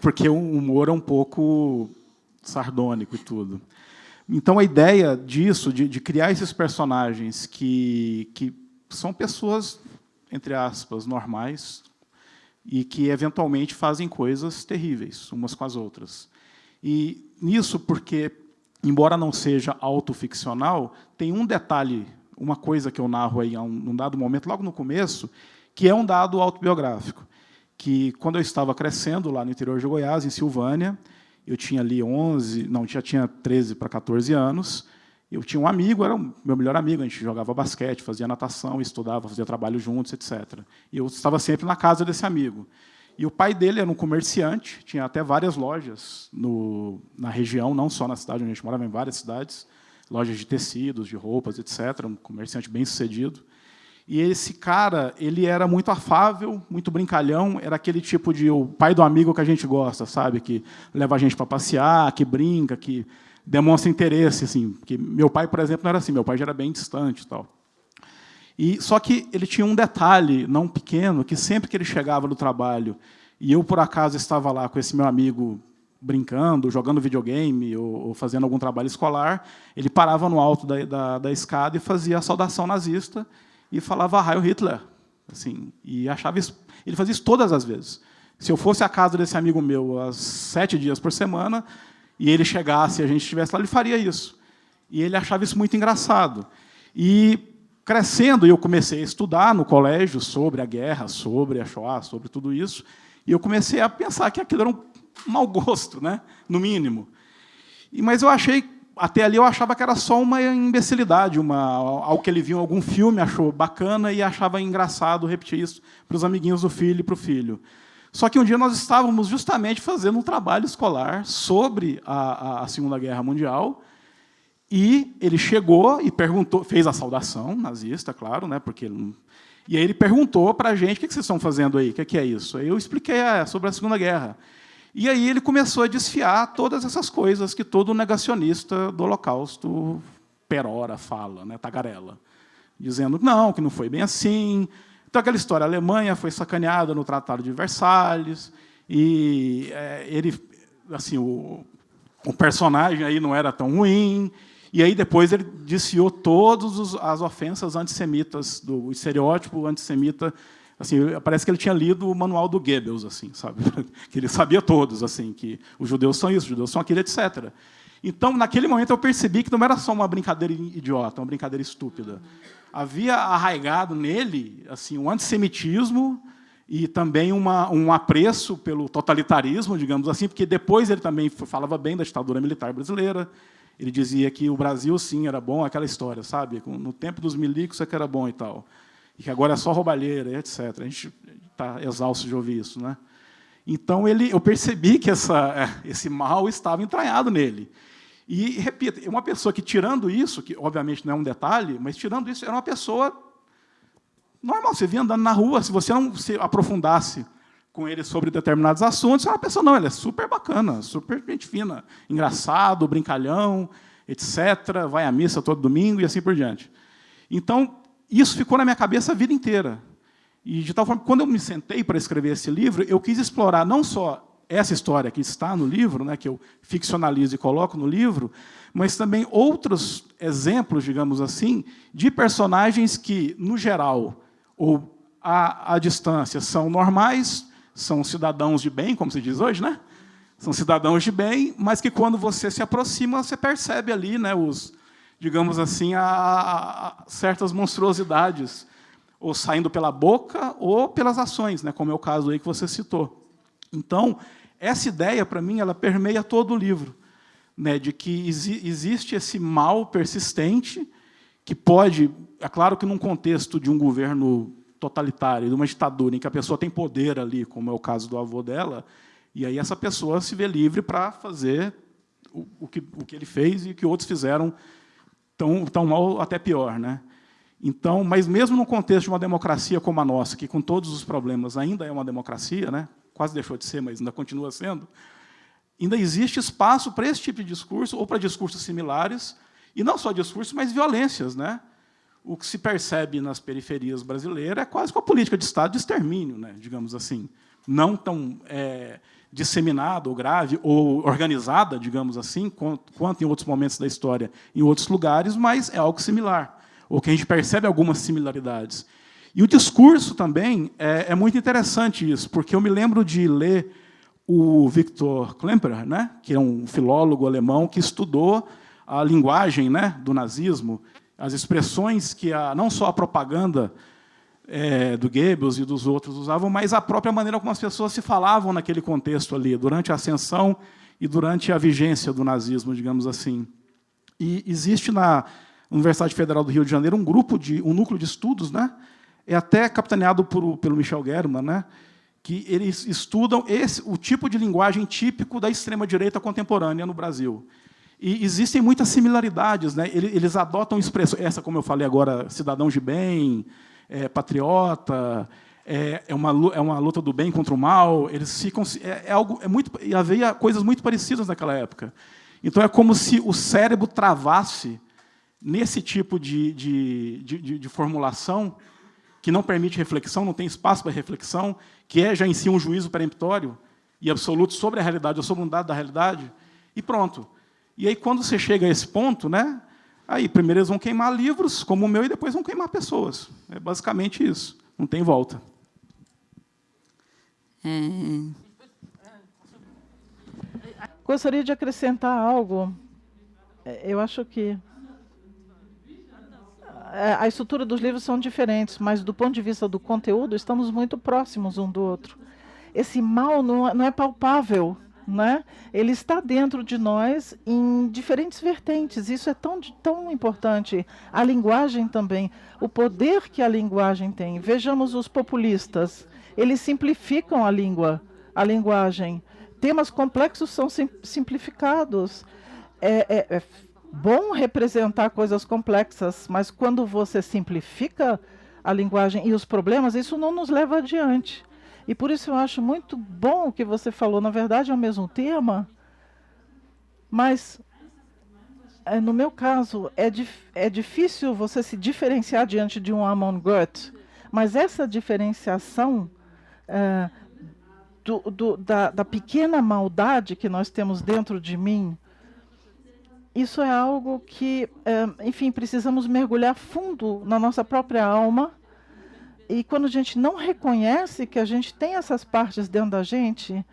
porque o humor é um pouco sardônico e tudo. Então, a ideia disso, de criar esses personagens que são pessoas, entre aspas, normais, e que, eventualmente, fazem coisas terríveis, umas com as outras. E nisso, porque, embora não seja autoficcional, tem um detalhe, uma coisa que eu narro aí num dado momento, logo no começo, que é um dado autobiográfico, que, quando eu estava crescendo lá no interior de Goiás, em Silvânia, eu tinha ali já tinha 13 para 14 anos, eu tinha um amigo, era o meu melhor amigo, a gente jogava basquete, fazia natação, estudava, fazia trabalho juntos, etc. E eu estava sempre na casa desse amigo. E o pai dele era um comerciante, tinha até várias lojas na região, não só na cidade onde a gente morava, em várias cidades, lojas de tecidos, de roupas, etc., um comerciante bem-sucedido. E esse cara, ele era muito afável, muito brincalhão, era aquele tipo de o pai do amigo que a gente gosta, sabe? Que leva a gente para passear, que brinca, que demonstra interesse, assim. Que meu pai, por exemplo, não era assim, meu pai já era bem distante e tal. Só que ele tinha um detalhe, não pequeno, que sempre que ele chegava do trabalho e eu, por acaso, estava lá com esse meu amigo brincando, jogando videogame ou fazendo algum trabalho escolar, ele parava no alto da escada e fazia a saudação nazista e falava Heil Hitler, assim, e achava isso. Ele fazia isso todas as vezes. Se eu fosse à casa desse amigo meu 7 dias por semana e ele chegasse e a gente estivesse lá, ele faria isso. E ele achava isso muito engraçado. E, crescendo, eu comecei a estudar no colégio sobre a guerra, sobre a Shoah, sobre tudo isso, e eu comecei a pensar que aquilo era um mau gosto, né, no mínimo. Mas eu achei, até ali eu achava que era só uma imbecilidade, algo que ele viu em algum filme, achou bacana e achava engraçado repetir isso para os amiguinhos do filho e para o filho. Só que um dia nós estávamos justamente fazendo um trabalho escolar sobre a Segunda Guerra Mundial, e ele chegou e perguntou, fez a saudação nazista, claro, né, porque e aí ele perguntou para a gente: o que vocês estão fazendo aí? O que é isso? Aí eu expliquei sobre a Segunda Guerra. E aí ele começou a desfiar todas essas coisas que todo negacionista do Holocausto perora, fala, né, tagarela. dizendo não, que não foi bem assim. Então, aquela história, a Alemanha foi sacaneada no Tratado de Versalhes, e ele, assim, o personagem aí não era tão ruim, e aí depois ele desfiou todas as ofensas antissemitas, do estereótipo antissemita. Assim, parece que ele tinha lido o manual do Goebbels, assim, sabe? Que ele sabia todos, assim, que os judeus são isso, os judeus são aquilo, etc. Então, naquele momento, eu percebi que não era só uma brincadeira idiota, uma brincadeira estúpida. Havia arraigado nele assim, um antissemitismo e também um apreço pelo totalitarismo, digamos assim, porque depois ele também falava bem da ditadura militar brasileira. Ele dizia que o Brasil, sim, era bom, aquela história, sabe? No tempo dos milicos é que era bom e tal. E que agora é só roubalheira, etc. A gente está exausto de ouvir isso, né? Então, eu percebi que esse mal estava entranhado nele. E, repito, uma pessoa que, tirando isso, que obviamente não é um detalhe, mas, tirando isso, era uma pessoa normal. Você via andando na rua, se você não se aprofundasse com ele sobre determinados assuntos, é uma pessoa, não, ele é super bacana, super gente fina, engraçado, brincalhão, etc., vai à missa todo domingo e assim por diante. Então, isso ficou na minha cabeça a vida inteira. E, de tal forma que, quando eu me sentei para escrever esse livro, eu quis explorar não só essa história que está no livro, né, que eu ficcionalizo e coloco no livro, mas também outros exemplos, digamos assim, de personagens que, no geral, ou à distância, são normais, são cidadãos de bem, como se diz hoje, né? São cidadãos de bem, mas que, quando você se aproxima, você percebe ali, né, digamos assim, certas monstruosidades, ou saindo pela boca ou pelas ações, né, como é o caso aí que você citou. Então, essa ideia, para mim, ela permeia todo o livro, né, de que existe esse mal persistente que pode, é claro que num contexto de um governo totalitário, de uma ditadura em que a pessoa tem poder ali, como é o caso do avô dela, e aí essa pessoa se vê livre para fazer o que ele fez e o que outros fizeram tão mal, até pior, né? Então, mas mesmo no contexto de uma democracia como a nossa, que com todos os problemas ainda é uma democracia, né? Quase deixou de ser, mas ainda continua sendo, ainda existe espaço para esse tipo de discurso, ou para discursos similares, e não só discursos, mas violências, né? O que se percebe nas periferias brasileiras é quase que uma política de Estado de extermínio, né? Digamos assim, não tão disseminada, ou grave, ou organizada, digamos assim, quanto em outros momentos da história, em outros lugares, mas é algo similar, ou que a gente percebe algumas similaridades. E o discurso também é muito interessante isso, porque eu me lembro de ler o Viktor Klemperer, né, que é um filólogo alemão que estudou a linguagem, né, do nazismo, as expressões que não só a propaganda do Goebbels e dos outros usavam, mas a própria maneira como as pessoas se falavam naquele contexto ali, durante a ascensão e durante a vigência do nazismo, digamos assim. E existe na Universidade Federal do Rio de Janeiro um núcleo de estudos, né, até capitaneado pelo Michel German, né, que eles estudam o tipo de linguagem típico da extrema-direita contemporânea no Brasil. E existem muitas similaridades, né? Eles adotam expressões, essa, como eu falei agora, cidadão de bem, patriota, é uma luta do bem contra o mal. Eles ficam, e havia coisas muito parecidas naquela época. Então, é como se o cérebro travasse nesse tipo de formulação que não permite reflexão, não tem espaço para reflexão, que é já em si um juízo peremptório e absoluto sobre a realidade, ou sobre um dado da realidade, e pronto. E aí, quando você chega a esse ponto, né, aí primeiro eles vão queimar livros, como o meu, e depois vão queimar pessoas. É basicamente isso. Não tem volta. Gostaria de acrescentar algo. Eu acho que a estrutura dos livros são diferentes, mas, do ponto de vista do conteúdo, estamos muito próximos um do outro. Esse mal não é palpável, né? Ele está dentro de nós em diferentes vertentes. Isso é tão importante. A linguagem também, o poder que a linguagem tem. Vejamos os populistas. Eles simplificam a linguagem. Temas complexos são simplificados. É bom representar coisas complexas, mas quando você simplifica a linguagem e os problemas, isso não nos leva adiante. E por isso eu acho muito bom o que você falou. Na verdade, é o mesmo tema, mas no meu caso, é difícil você se diferenciar diante de um Amon Goeth, mas essa diferenciação da pequena maldade que nós temos dentro de mim, isso é algo que, enfim, precisamos mergulhar fundo na nossa própria alma. E quando a gente não reconhece que a gente tem essas partes dentro da gente,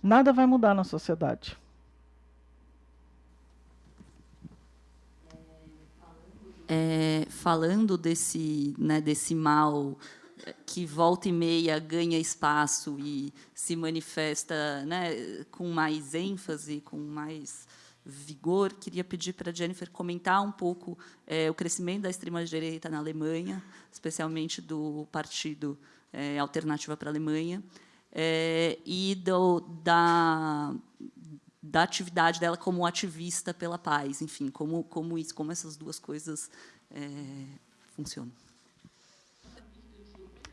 nada vai mudar na sociedade. Falando desse mal que volta e meia ganha espaço e se manifesta, né, com mais ênfase, com mais vigor, queria pedir para a Jennifer comentar um pouco o crescimento da extrema-direita na Alemanha, especialmente do Partido Alternativa para a Alemanha, e da atividade dela como ativista pela paz, enfim, como essas duas coisas funcionam.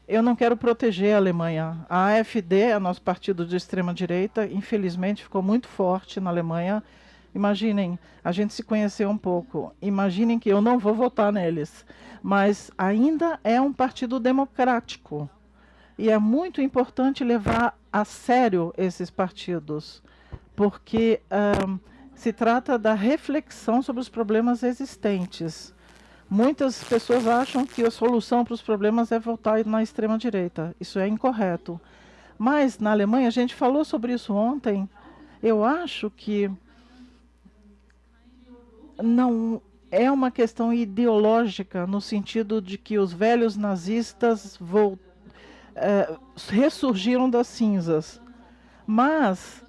Eu não quero proteger a Alemanha. A AfD, nosso partido de extrema-direita, infelizmente ficou muito forte na Alemanha. Imaginem, a gente se conheceu um pouco. Imaginem que eu não vou votar neles. Mas ainda é um partido democrático. E é muito importante levar a sério esses partidos, porque se trata da reflexão sobre os problemas existentes. Muitas pessoas acham que a solução para os problemas é votar na extrema-direita. Isso é incorreto. Mas, na Alemanha, a gente falou sobre isso ontem, eu acho que não é uma questão ideológica, no sentido de que os velhos nazistas ressurgiram das cinzas. Mas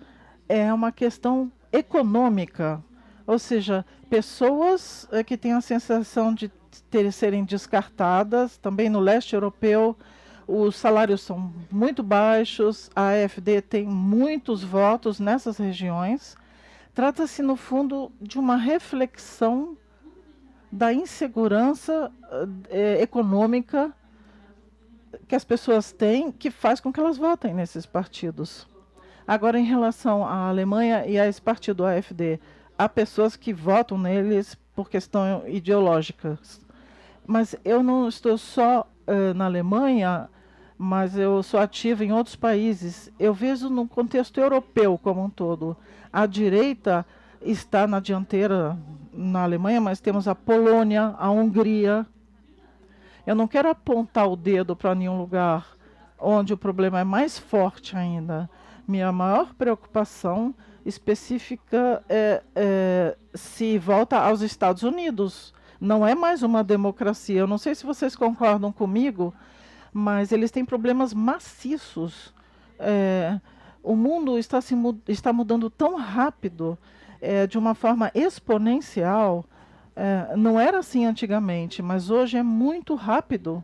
é uma questão econômica. Ou seja, pessoas que têm a sensação de serem descartadas, também no leste europeu, os salários são muito baixos, a AfD tem muitos votos nessas regiões. Trata-se, no fundo, de uma reflexão da insegurança econômica que as pessoas têm, que faz com que elas votem nesses partidos. Agora, em relação à Alemanha e a esse partido AfD, há pessoas que votam neles por questão ideológica. Mas eu não estou só na Alemanha, mas eu sou ativa em outros países. Eu vejo no contexto europeu como um todo. A direita está na dianteira na Alemanha, mas temos a Polônia, a Hungria. Eu não quero apontar o dedo para nenhum lugar onde o problema é mais forte ainda. Minha maior preocupação específica se volta aos Estados Unidos. Não é mais uma democracia. Eu não sei se vocês concordam comigo, mas eles têm problemas maciços. O mundo está mudando tão rápido, de uma forma exponencial. Não era assim antigamente, mas hoje é muito rápido.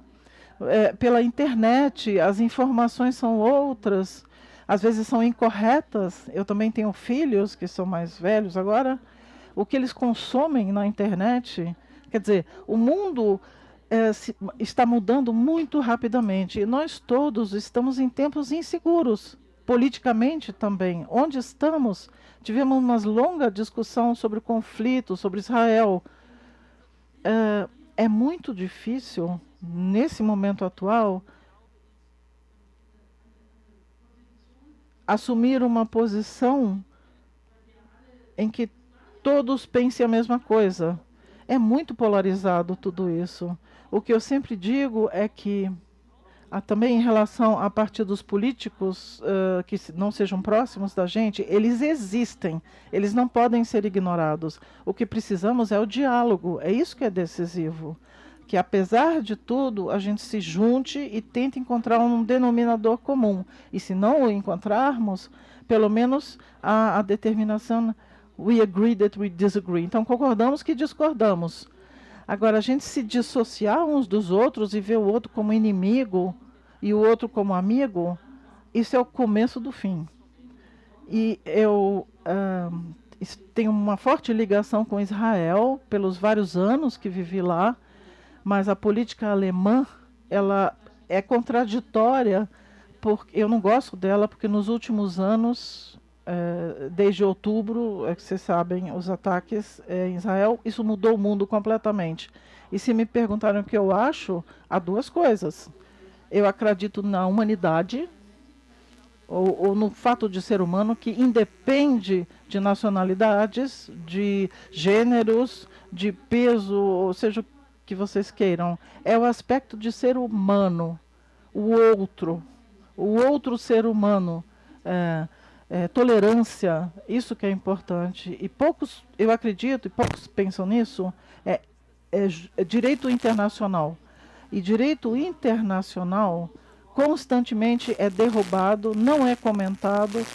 Pela internet, as informações são outras. Às vezes são incorretas. Eu também tenho filhos que são mais velhos agora. O que eles consomem na internet, quer dizer, o mundo está mudando muito rapidamente. E nós todos estamos em tempos inseguros, politicamente também. Onde estamos? Tivemos uma longa discussão sobre o conflito, sobre Israel. É muito difícil, nesse momento atual, assumir uma posição em que todos pensem a mesma coisa. É muito polarizado tudo isso. O que eu sempre digo é que, também em relação a partidos políticos que não sejam próximos da gente, eles existem, eles não podem ser ignorados. O que precisamos é o diálogo, é isso que é decisivo. Que, apesar de tudo, a gente se junte e tente encontrar um denominador comum. E se não o encontrarmos, pelo menos a determinação, we agree that we disagree. Então, concordamos que discordamos. Agora, a gente se dissociar uns dos outros e ver o outro como inimigo e o outro como amigo, isso é o começo do fim. E eu tenho uma forte ligação com Israel, pelos vários anos que vivi lá, mas a política alemã, ela é contraditória, porque eu não gosto dela, porque nos últimos anos desde outubro, que vocês sabem, os ataques em Israel, isso mudou o mundo completamente. E se me perguntarem o que eu acho, há duas coisas. Eu acredito na humanidade, ou no fato de ser humano, que independe de nacionalidades, de gêneros, de peso, ou seja, o que vocês queiram. É o aspecto de ser humano, o outro ser humano. Tolerância, isso que é importante. E poucos, eu acredito, e poucos pensam nisso, é direito internacional. E direito internacional constantemente é derrubado, não é comentado,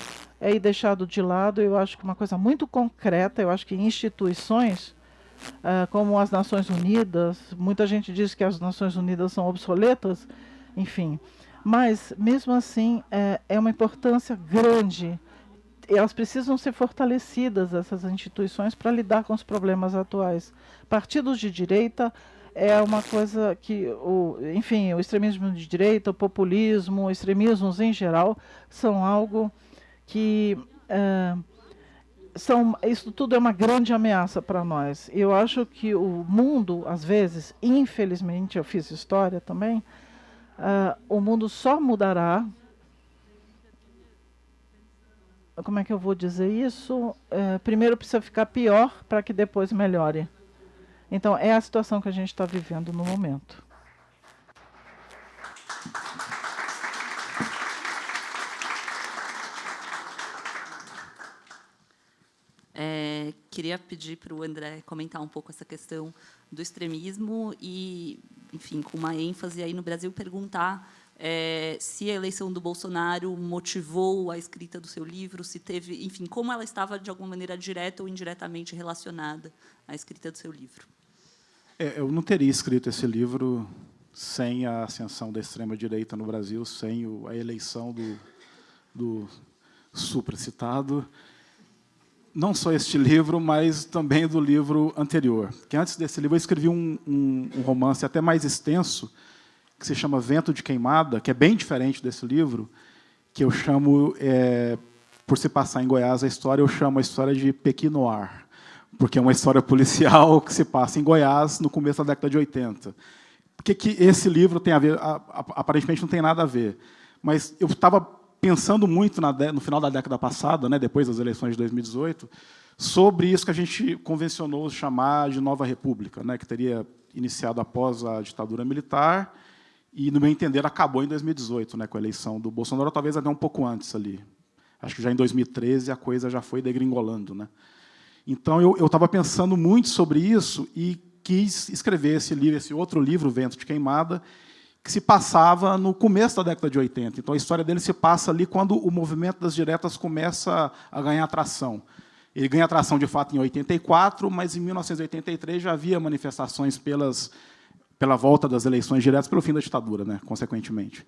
é deixado de lado. Eu acho que uma coisa muito concreta, eu acho que instituições como as Nações Unidas, muita gente diz que as Nações Unidas são obsoletas, enfim, mas mesmo assim é uma importância grande. Elas precisam ser fortalecidas, essas instituições, para lidar com os problemas atuais. Partidos de direita é uma coisa que, o extremismo de direita, o populismo, extremismos em geral, são algo que isso tudo é uma grande ameaça para nós. Eu acho que o mundo, às vezes, infelizmente, eu fiz história também, o mundo só mudará. Como é que eu vou dizer isso? Primeiro precisa ficar pior para que depois melhore. Então, é a situação que a gente está vivendo no momento. Queria pedir para o André comentar um pouco essa questão do extremismo e, enfim, com uma ênfase aí no Brasil, perguntar se a eleição do Bolsonaro motivou a escrita do seu livro, se teve, enfim, como ela estava de alguma maneira direta ou indiretamente relacionada à escrita do seu livro. Eu não teria escrito esse livro sem a ascensão da extrema-direita no Brasil, sem a eleição do supracitado. Não só este livro, mas também do livro anterior. Que antes desse livro eu escrevi um romance até mais extenso, que se chama Vento de Queimada, que é bem diferente desse livro, que eu chamo, por se passar em Goiás a história, eu chamo a história de Pequi Noir, porque é uma história policial que se passa em Goiás no começo da década de 80. Por que esse livro tem a ver? Aparentemente não tem nada a ver. Mas eu estava pensando muito no final da década passada, né, depois das eleições de 2018, sobre isso que a gente convencionou chamar de Nova República, né, que teria iniciado após a ditadura militar e, no meu entender, acabou em 2018, né, com a eleição do Bolsonaro, talvez até um pouco antes ali. Acho que já em 2013 a coisa já foi degringolando, né. Então eu estava pensando muito sobre isso e quis escrever esse outro livro, Vento de Queimada, que se passava no começo da década de 80. Então, a história dele se passa ali quando o movimento das diretas começa a ganhar atração. Ele ganha atração, de fato, em 84, mas, em 1983, já havia manifestações pela volta das eleições diretas, pelo fim da ditadura, né, consequentemente.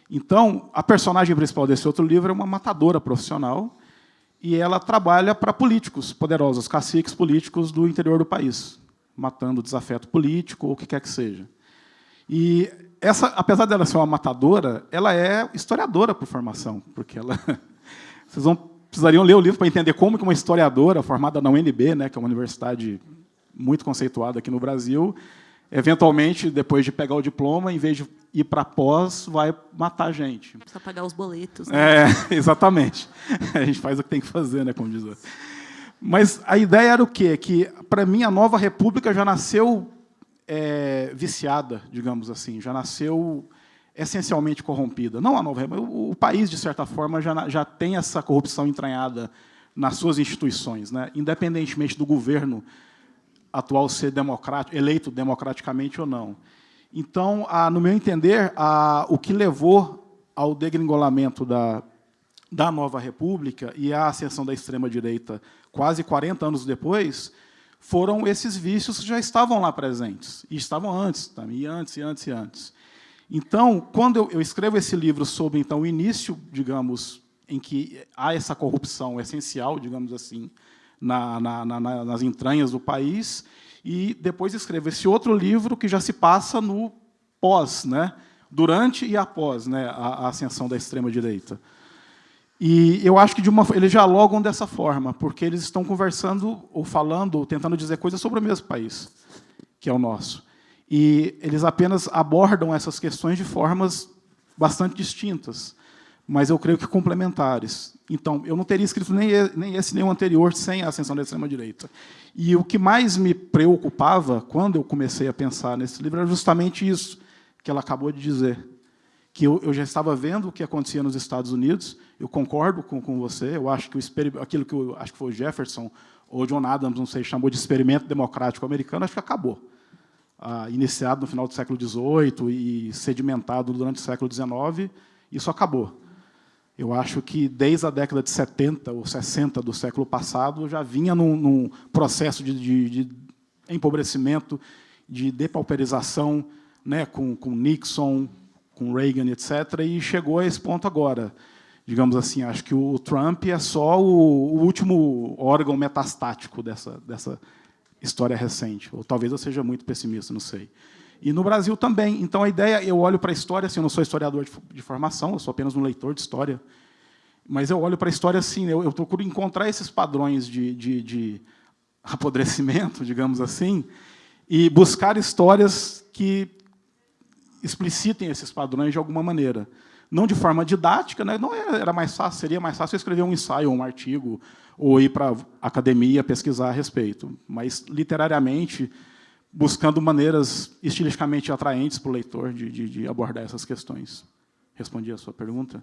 Então, a personagem principal desse outro livro é uma matadora profissional e ela trabalha para políticos poderosos, caciques políticos do interior do país, matando desafeto político ou o que quer que seja. E essa, apesar dela ser uma matadora, ela é historiadora por formação, porque vocês precisariam ler o livro para entender como que uma historiadora formada na UNB, né, que é uma universidade muito conceituada aqui no Brasil, eventualmente, depois de pegar o diploma, em vez de ir para pós, vai matar gente. Precisa pagar os boletos. Né? Exatamente. A gente faz o que tem que fazer, né, como diz o... Mas a ideia era o quê? Que, para mim, a Nova República já nasceu viciada, digamos assim, já nasceu essencialmente corrompida. Não a Nova República, o país, de certa forma, já tem essa corrupção entranhada nas suas instituições, né? Independentemente do governo atual ser eleito democraticamente ou não. Então, no meu entender, o que levou ao degringolamento da Nova República e à ascensão da extrema-direita quase 40 anos depois foram esses vícios que já estavam lá presentes. E estavam antes, também, antes. Então, quando eu escrevo esse livro sobre então, o início, digamos, em que há essa corrupção essencial, digamos assim, nas entranhas do país, e depois escrevo esse outro livro que já se passa no pós, né, durante e após, né, a ascensão da extrema-direita. E eu acho que eles dialogam dessa forma, porque eles estão conversando, ou falando, ou tentando dizer coisas sobre o mesmo país, que é o nosso. E eles apenas abordam essas questões de formas bastante distintas, mas eu creio que complementares. Então, eu não teria escrito nem esse nem o anterior sem a ascensão da extrema-direita. E o que mais me preocupava, quando eu comecei a pensar nesse livro, era justamente isso que ela acabou de dizer, que eu já estava vendo o que acontecia nos Estados Unidos. Eu concordo com você, eu acho que aquilo que acho que foi o Jefferson ou John Adams, não sei, chamou de experimento democrático americano, acho que acabou. Iniciado no final do século XVIII e sedimentado durante o século XIX, isso acabou. Eu acho que, desde a década de 70 ou 60 do século passado, já vinha num processo de empobrecimento, de depauperização, né, com Nixon, com Reagan, etc., e chegou a esse ponto agora. Digamos assim, acho que o Trump é só o último órgão metastático dessa história recente. Ou talvez eu seja muito pessimista, não sei. E no Brasil também. Então, a ideia, eu olho para a história, assim, eu não sou historiador de formação, eu sou apenas um leitor de história, mas eu olho para a história assim, eu procuro encontrar esses padrões de apodrecimento, digamos assim, e buscar histórias que explicitem esses padrões de alguma maneira. Não de forma didática, né? Não era mais fácil, seria mais fácil eu escrever um ensaio, um artigo, ou ir para a academia pesquisar a respeito, mas literariamente buscando maneiras estilisticamente atraentes para o leitor de abordar essas questões. Respondi a sua pergunta?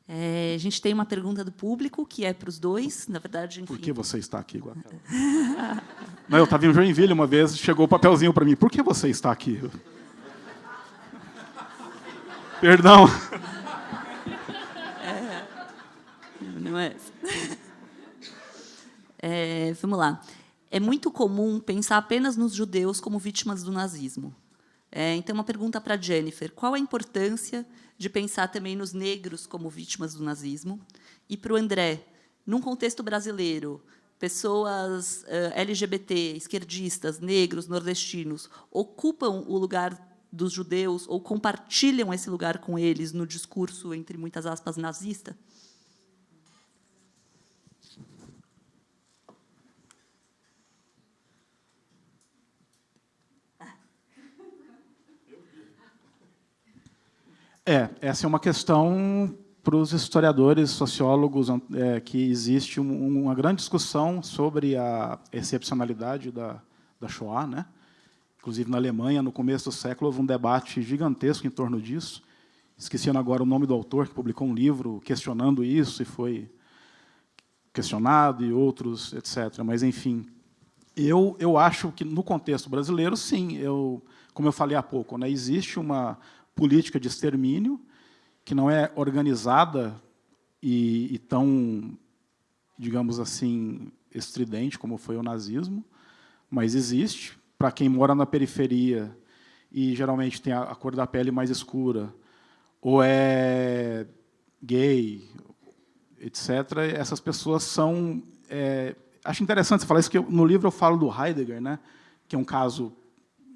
A gente tem uma pergunta do público, que é para os dois. Na verdade, enfim. Por que você está aqui, Guacala? Não, eu estava em Joinville uma vez, chegou o papelzinho para mim. Por que você está aqui? Perdão. Não é? Vamos lá. É muito comum pensar apenas nos judeus como vítimas do nazismo. Então, uma pergunta para a Jennifer. Qual a importância de pensar também nos negros como vítimas do nazismo? E para o André, num contexto brasileiro, pessoas LGBT, esquerdistas, negros, nordestinos, ocupam o lugar dos judeus ou compartilham esse lugar com eles no discurso, entre muitas aspas, nazista? Essa é uma questão para os historiadores, sociólogos, que existe uma grande discussão sobre a excepcionalidade da Shoah, né? Inclusive, na Alemanha, no começo do século, houve um debate gigantesco em torno disso. Esqueci agora o nome do autor, que publicou um livro questionando isso, e foi questionado, e outros, etc. Mas, enfim, eu acho que, no contexto brasileiro, sim, como eu falei há pouco, né, existe uma política de extermínio que não é organizada e tão, digamos assim, estridente como foi o nazismo, mas existe. Para quem mora na periferia e geralmente tem a cor da pele mais escura, ou é gay, etc., essas pessoas são... acho interessante você falar isso, porque no livro eu falo do Heidegger, né, que é um caso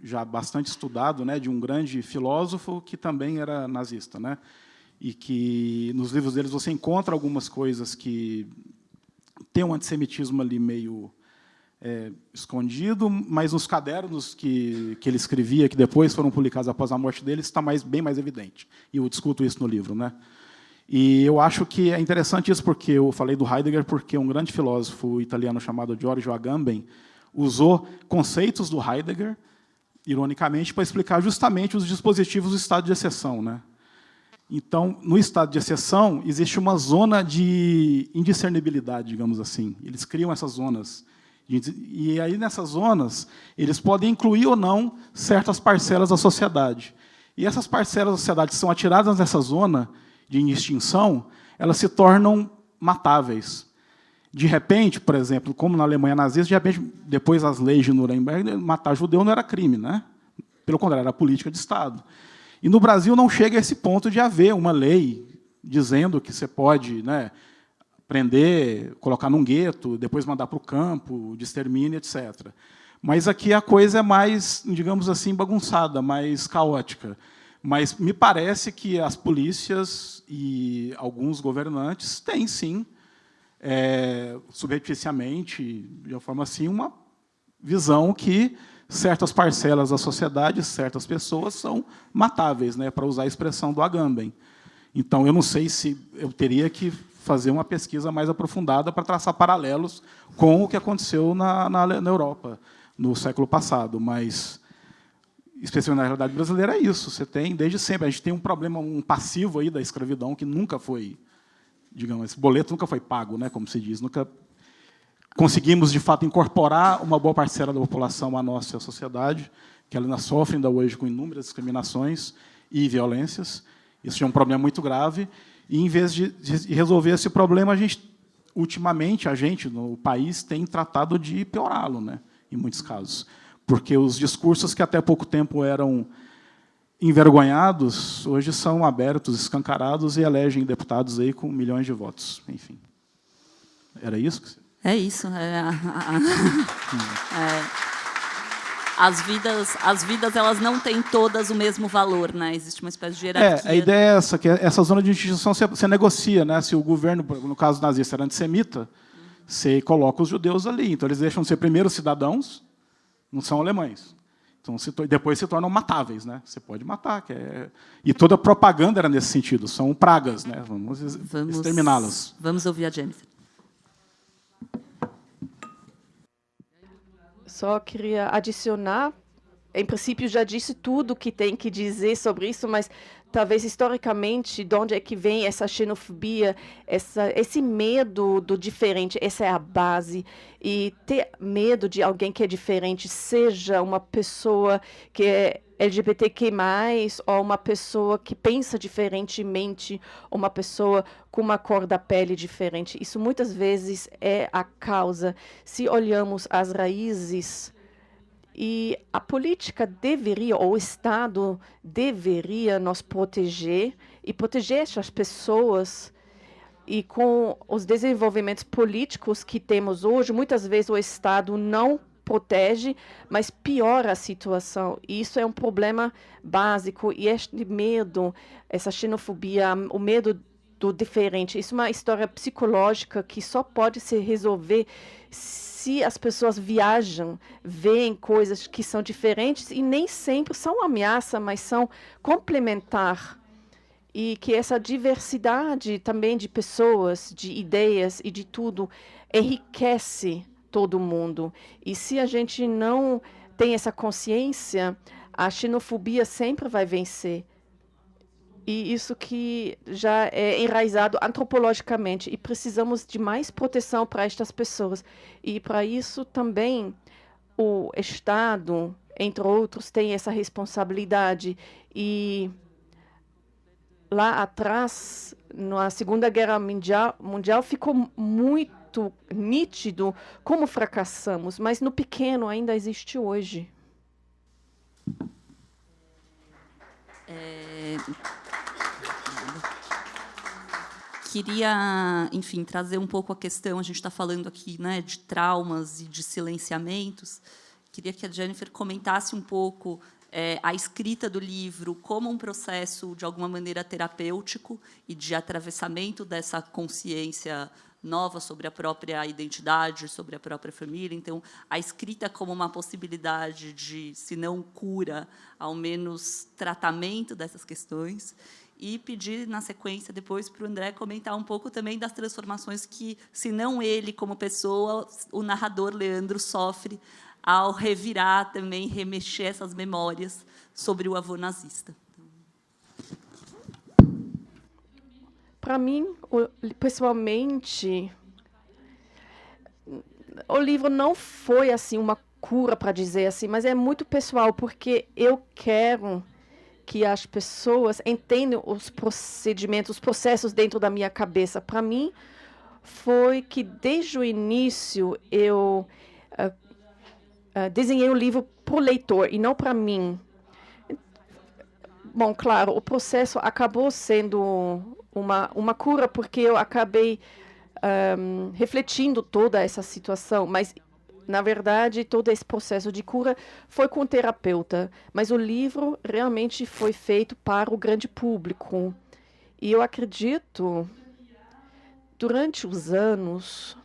já bastante estudado, né, de um grande filósofo que também era nazista, né, e que nos livros deles você encontra algumas coisas que tem um antissemitismo ali meio escondido, mas nos cadernos que ele escrevia, que depois foram publicados após a morte dele, está bem mais evidente. E eu discuto isso no livro, né. E eu acho que é interessante isso, porque eu falei do Heidegger, porque um grande filósofo italiano chamado Giorgio Agamben usou conceitos do Heidegger, ironicamente, para explicar justamente os dispositivos do estado de exceção, né? Então, no estado de exceção, existe uma zona de indiscernibilidade, digamos assim. Eles criam essas zonas. E aí, nessas zonas, eles podem incluir ou não certas parcelas da sociedade. E essas parcelas da sociedade que são atiradas nessa zona de extinção, elas se tornam matáveis. De repente, por exemplo, como na Alemanha nazista, de repente, depois das leis de Nuremberg, matar judeu não era crime, né? Pelo contrário, era política de Estado. E no Brasil não chega a esse ponto de haver uma lei dizendo que você pode, né, prender, colocar num gueto, depois mandar para o campo, de extermínio, etc. Mas aqui a coisa é mais, digamos assim, bagunçada, mais caótica. Mas me parece que as polícias e alguns governantes têm, sim, subrepticiamente, de uma forma assim, uma visão que certas parcelas da sociedade, certas pessoas são matáveis, né, para usar a expressão do Agamben. Então, eu não sei se eu teria que fazer uma pesquisa mais aprofundada para traçar paralelos com o que aconteceu na Europa no século passado, mas, especialmente na realidade brasileira, é isso. Você tem, desde sempre, a gente tem um problema, um passivo aí da escravidão que nunca foi, digamos, esse boleto nunca foi pago, né, como se diz, nunca conseguimos, de fato, incorporar uma boa parcela da população à nossa sociedade, que ela ainda sofre ainda hoje com inúmeras discriminações e violências. Isso é um problema muito grave. E, em vez de resolver esse problema, ultimamente, no país, tem tratado de piorá-lo, né, em muitos casos. Porque os discursos que até pouco tempo eram envergonhados, hoje são abertos, escancarados, e elegem deputados aí com milhões de votos. Enfim. Era isso que você... É isso. As vidas elas não têm todas o mesmo valor, né? Existe uma espécie de hierarquia. A ideia é essa, que essa zona de instituição você negocia, né? Se o governo, no caso nazista, era antissemita, você coloca os judeus ali. Então, eles deixam de ser primeiro cidadãos, não são alemães. Então, depois se tornam matáveis, né? Você pode matar. E toda a propaganda era nesse sentido. São pragas, né? Vamos exterminá-las. Vamos ouvir a Jennifer. Só queria adicionar, em princípio já disse tudo o que tem que dizer sobre isso, mas talvez historicamente, de onde é que vem essa xenofobia, esse medo do diferente, essa é a base. E ter medo de alguém que é diferente, seja uma pessoa que é LGBTQ+, ou uma pessoa que pensa diferentemente, ou uma pessoa com uma cor da pele diferente. Isso muitas vezes é a causa. Se olhamos as raízes, e a política deveria, ou o Estado deveria nos proteger e proteger essas pessoas. E com os desenvolvimentos políticos que temos hoje, muitas vezes o Estado não protege, mas piora a situação. E isso é um problema básico. E este medo, essa xenofobia, o medo do diferente, isso é uma história psicológica que só pode se resolver se as pessoas viajam, veem coisas que são diferentes e nem sempre são ameaça, mas são complementar. E que essa diversidade também de pessoas, de ideias e de tudo enriquece todo mundo. E se a gente não tem essa consciência, a xenofobia sempre vai vencer. E isso que já é enraizado antropologicamente. E precisamos de mais proteção para estas pessoas. E para isso também o Estado, entre outros, tem essa responsabilidade. E lá atrás, na Segunda Guerra Mundial ficou muito nítido como fracassamos, mas no pequeno ainda existe hoje. Queria, enfim, trazer um pouco a questão, a gente está falando aqui, né, de traumas e de silenciamentos. Queria que a Jennifer comentasse um pouco a escrita do livro como um processo, de alguma maneira, terapêutico e de atravessamento dessa consciência nova sobre a própria identidade, sobre a própria família. Então, a escrita como uma possibilidade de, se não cura, ao menos tratamento dessas questões. E pedir, na sequência, depois, para o André comentar um pouco também das transformações que, se não ele como pessoa, o narrador Leandro sofre ao revirar também, remexer essas memórias sobre o avô nazista. Para mim, pessoalmente, o livro não foi assim uma cura, para dizer assim, mas é muito pessoal, porque eu quero que as pessoas entendam os procedimentos, os processos dentro da minha cabeça. Para mim, foi que, desde o início, eu desenhei o livro para o leitor e não para mim. Bom, claro, o processo acabou sendo uma cura, porque eu acabei refletindo toda essa situação, mas Na verdade, todo esse processo de cura foi com o terapeuta, mas o livro realmente foi feito para o grande público. E eu acredito, durante os anos,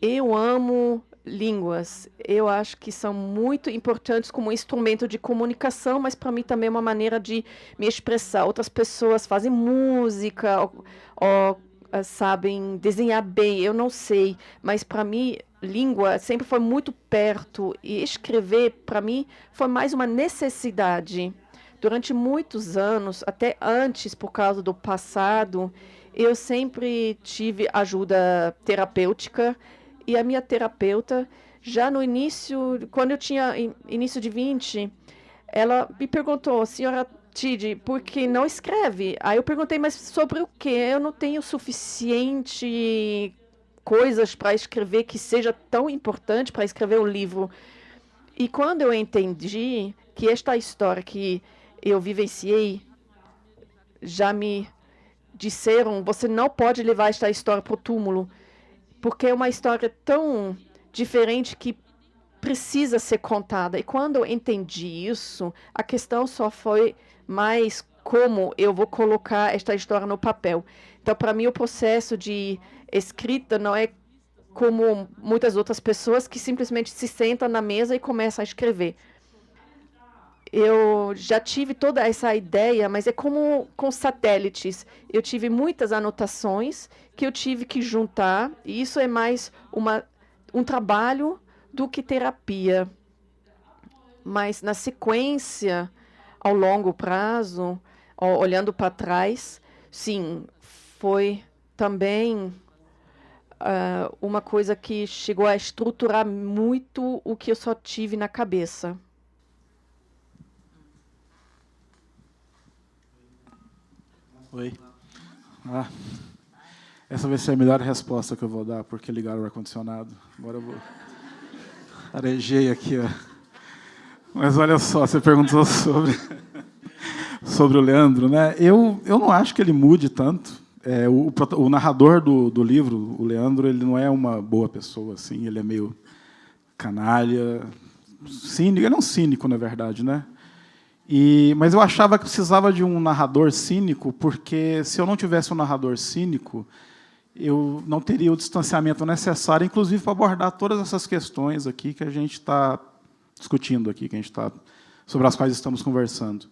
eu amo línguas. Eu acho que são muito importantes como instrumento de comunicação, mas para mim também é uma maneira de me expressar. Outras pessoas fazem música, ou sabem desenhar bem, eu não sei, mas para mim língua sempre foi muito perto e escrever para mim foi mais uma necessidade. Durante muitos anos, até antes, por causa do passado, eu sempre tive ajuda terapêutica e a minha terapeuta, já no início, quando eu tinha início de 20, ela me perguntou, senhora Tid, por que não escreve? Aí eu perguntei, mas sobre o quê? Eu não tenho suficiente coisas para escrever que seja tão importante para escrever um livro. E quando eu entendi que esta história que eu vivenciei, já me disseram, você não pode levar esta história para o túmulo, porque é uma história tão diferente que precisa ser contada. E quando eu entendi isso, a questão só foi mais como eu vou colocar esta história no papel. Então, para mim, o processo de escrita não é como muitas outras pessoas que simplesmente se sentam na mesa e começam a escrever. Eu já tive toda essa ideia, mas é como com satélites. Eu tive muitas anotações que eu tive que juntar, e isso é mais um trabalho do que terapia. Mas, na sequência, ao longo prazo, olhando para trás, sim, foi também uma coisa que chegou a estruturar muito o que eu só tive na cabeça. Oi. Essa vai ser a melhor resposta que eu vou dar, porque ligaram o ar-condicionado. Agora eu vou... Arejei aqui, ó. Mas olha só, você perguntou sobre o Leandro, né? Eu não acho que ele mude tanto. O narrador do livro, o Leandro, ele não é uma boa pessoa, assim. Ele é meio canalha, cínico. Ele é um cínico, na verdade, né? Mas eu achava que precisava de um narrador cínico, porque se eu não tivesse um narrador cínico, eu não teria o distanciamento necessário, inclusive para abordar todas essas questões aqui que a gente está discutindo aqui, sobre as quais estamos conversando.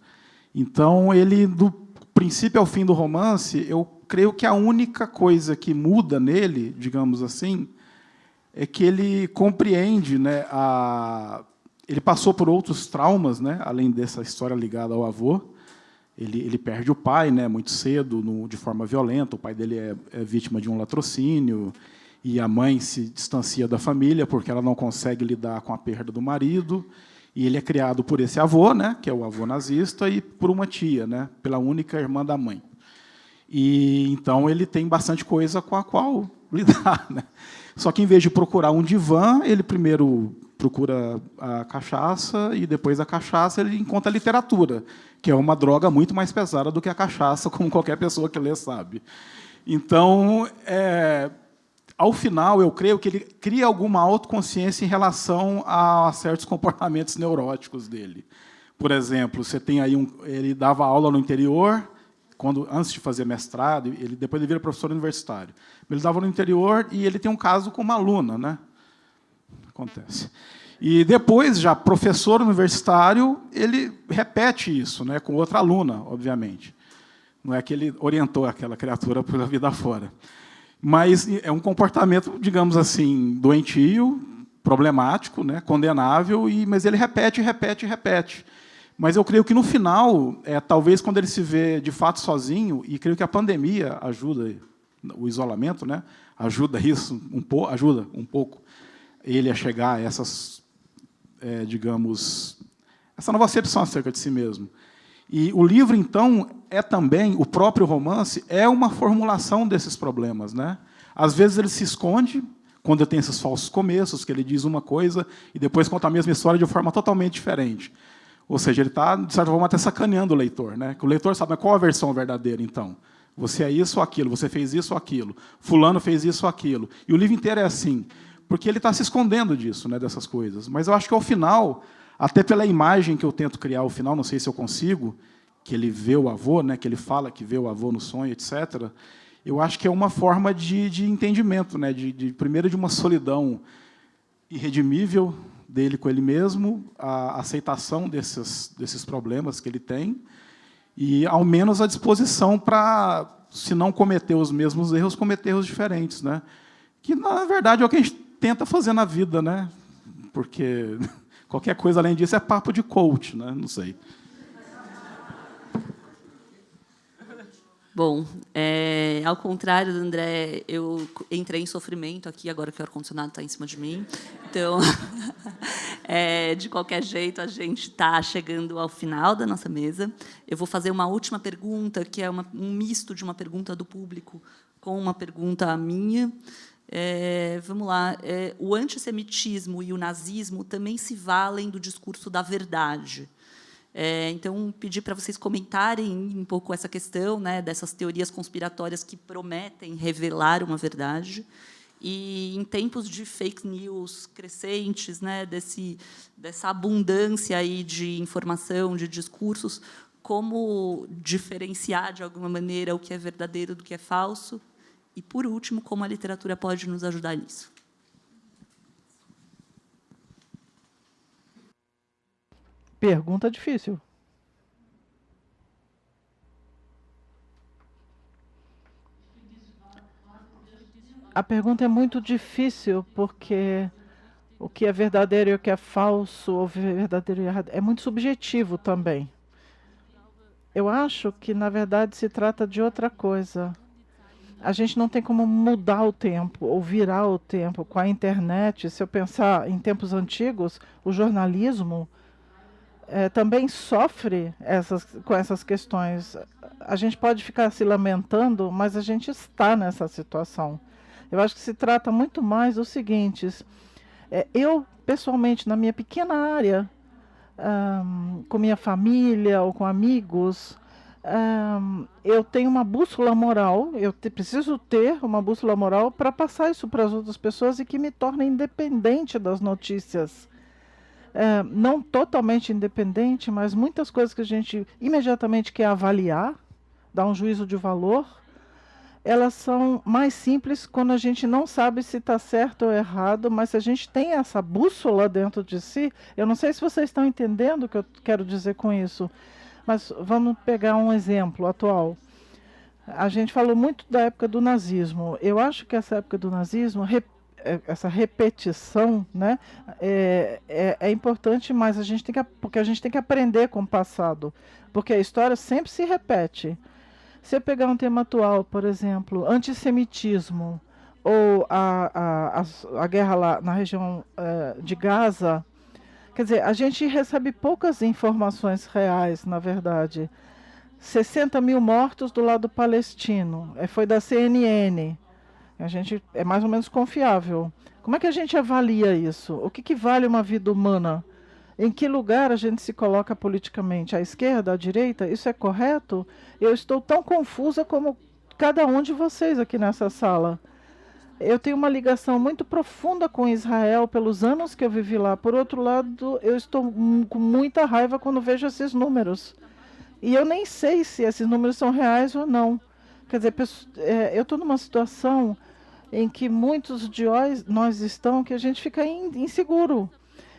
Então, ele, do princípio ao fim do romance, eu creio que a única coisa que muda nele, digamos assim, é que ele compreende, né, ele passou por outros traumas, né, além dessa história ligada ao avô. Ele perde o pai, né, muito cedo, de forma violenta. O pai dele é vítima de um latrocínio, e a mãe se distancia da família porque ela não consegue lidar com a perda do marido. E ele é criado por esse avô, né, que é o avô nazista, e por uma tia, né, pela única irmã da mãe. E então ele tem bastante coisa com a qual lidar, né? Só que, em vez de procurar um divã, ele primeiro procura a cachaça, e depois da cachaça ele encontra a literatura, que é uma droga muito mais pesada do que a cachaça, como qualquer pessoa que lê sabe. Então, ao final, eu creio que ele cria alguma autoconsciência em relação a certos comportamentos neuróticos dele. Por exemplo, você tem aí ele dava aula no interior, antes de fazer mestrado, depois ele vira professor universitário. Ele dava no interior e ele tem um caso com uma aluna, né? Acontece. E depois, já professor universitário, ele repete isso, né, com outra aluna, obviamente. Não é que ele orientou aquela criatura pela vida fora. Mas é um comportamento, digamos assim, doentio, problemático, né, condenável, mas ele repete. Mas eu creio que, no final, talvez quando ele se vê de fato sozinho, e creio que a pandemia ajuda, o isolamento, né, ajuda um pouco ele a chegar a essas, digamos, essa nova acepção acerca de si mesmo. E o livro, então, o próprio romance é uma formulação desses problemas, né? Às vezes ele se esconde, quando tem esses falsos começos, que ele diz uma coisa e depois conta a mesma história de forma totalmente diferente. Ou seja, ele está, de certa forma, até sacaneando o leitor, né? Que o leitor sabe, mas qual a versão verdadeira, então? Você é isso ou aquilo, você fez isso ou aquilo, fulano fez isso ou aquilo. E o livro inteiro é assim. porque ele está se escondendo disso, né, dessas coisas. Mas eu acho que, ao final, até pela imagem que eu tento criar ao final, não sei se eu consigo, que ele vê o avô, né, que ele fala que vê o avô no sonho, etc., eu acho que é uma forma de entendimento, né, primeiro, de uma solidão irredimível dele com ele mesmo, a aceitação desses problemas que ele tem, e, ao menos, a disposição para, se não cometer os mesmos erros, cometer erros diferentes, né? Que, na verdade, é o que a gente tenta fazer na vida, né? Porque qualquer coisa além disso é papo de coach, né? Não sei. Bom, ao contrário do André, eu entrei em sofrimento aqui, agora que o ar-condicionado está em cima de mim. Então, de qualquer jeito, a gente está chegando ao final da nossa mesa. Eu vou fazer uma última pergunta, que é um misto de uma pergunta do público com uma pergunta minha. Vamos lá. O antissemitismo e o nazismo também se valem do discurso da verdade. Então, pedir para vocês comentarem um pouco essa questão, né, dessas teorias conspiratórias que prometem revelar uma verdade. E, em tempos de fake news crescentes, né, dessa abundância aí de informação, de discursos, como diferenciar, de alguma maneira, o que é verdadeiro do que é falso? E, por último, como a literatura pode nos ajudar nisso? Pergunta difícil. A pergunta é muito difícil, porque o que é verdadeiro e o que é falso, ou verdadeiro e errado, é muito subjetivo também. Eu acho que, na verdade, se trata de outra coisa. A gente não tem como mudar o tempo, ou virar o tempo. Com a internet, se eu pensar em tempos antigos, o jornalismo também sofre com essas questões. A gente pode ficar se lamentando, mas a gente está nessa situação. Eu acho que se trata muito mais do seguinte: eu, pessoalmente, na minha pequena área, com minha família ou com amigos, eu tenho uma bússola moral, preciso ter uma bússola moral para passar isso para as outras pessoas e que me torne independente das notícias. Não totalmente independente, mas muitas coisas que a gente imediatamente quer avaliar, dar um juízo de valor, elas são mais simples quando a gente não sabe se está certo ou errado, mas se a gente tem essa bússola dentro de si. Eu não sei se vocês estão entendendo o que eu quero dizer com isso, mas vamos pegar um exemplo atual. A gente falou muito da época do nazismo. Eu acho que essa época do nazismo, essa repetição, né, é importante, mas porque a gente tem que aprender com o passado, porque a história sempre se repete. Se eu pegar um tema atual, por exemplo, antissemitismo, ou a guerra lá na região de Gaza, quer dizer, a gente recebe poucas informações reais, na verdade. 60 mil mortos do lado palestino, foi da CNN. A gente é mais ou menos confiável. Como é que a gente avalia isso? O que vale uma vida humana? Em que lugar a gente se coloca politicamente? À esquerda, à direita? Isso é correto? Eu estou tão confusa como cada um de vocês aqui nessa sala. Eu tenho uma ligação muito profunda com Israel pelos anos que eu vivi lá. Por outro lado, eu estou com muita raiva quando vejo esses números. E eu nem sei se esses números são reais ou não. Quer dizer, eu estou numa situação em que muitos de nós estão, que a gente fica inseguro.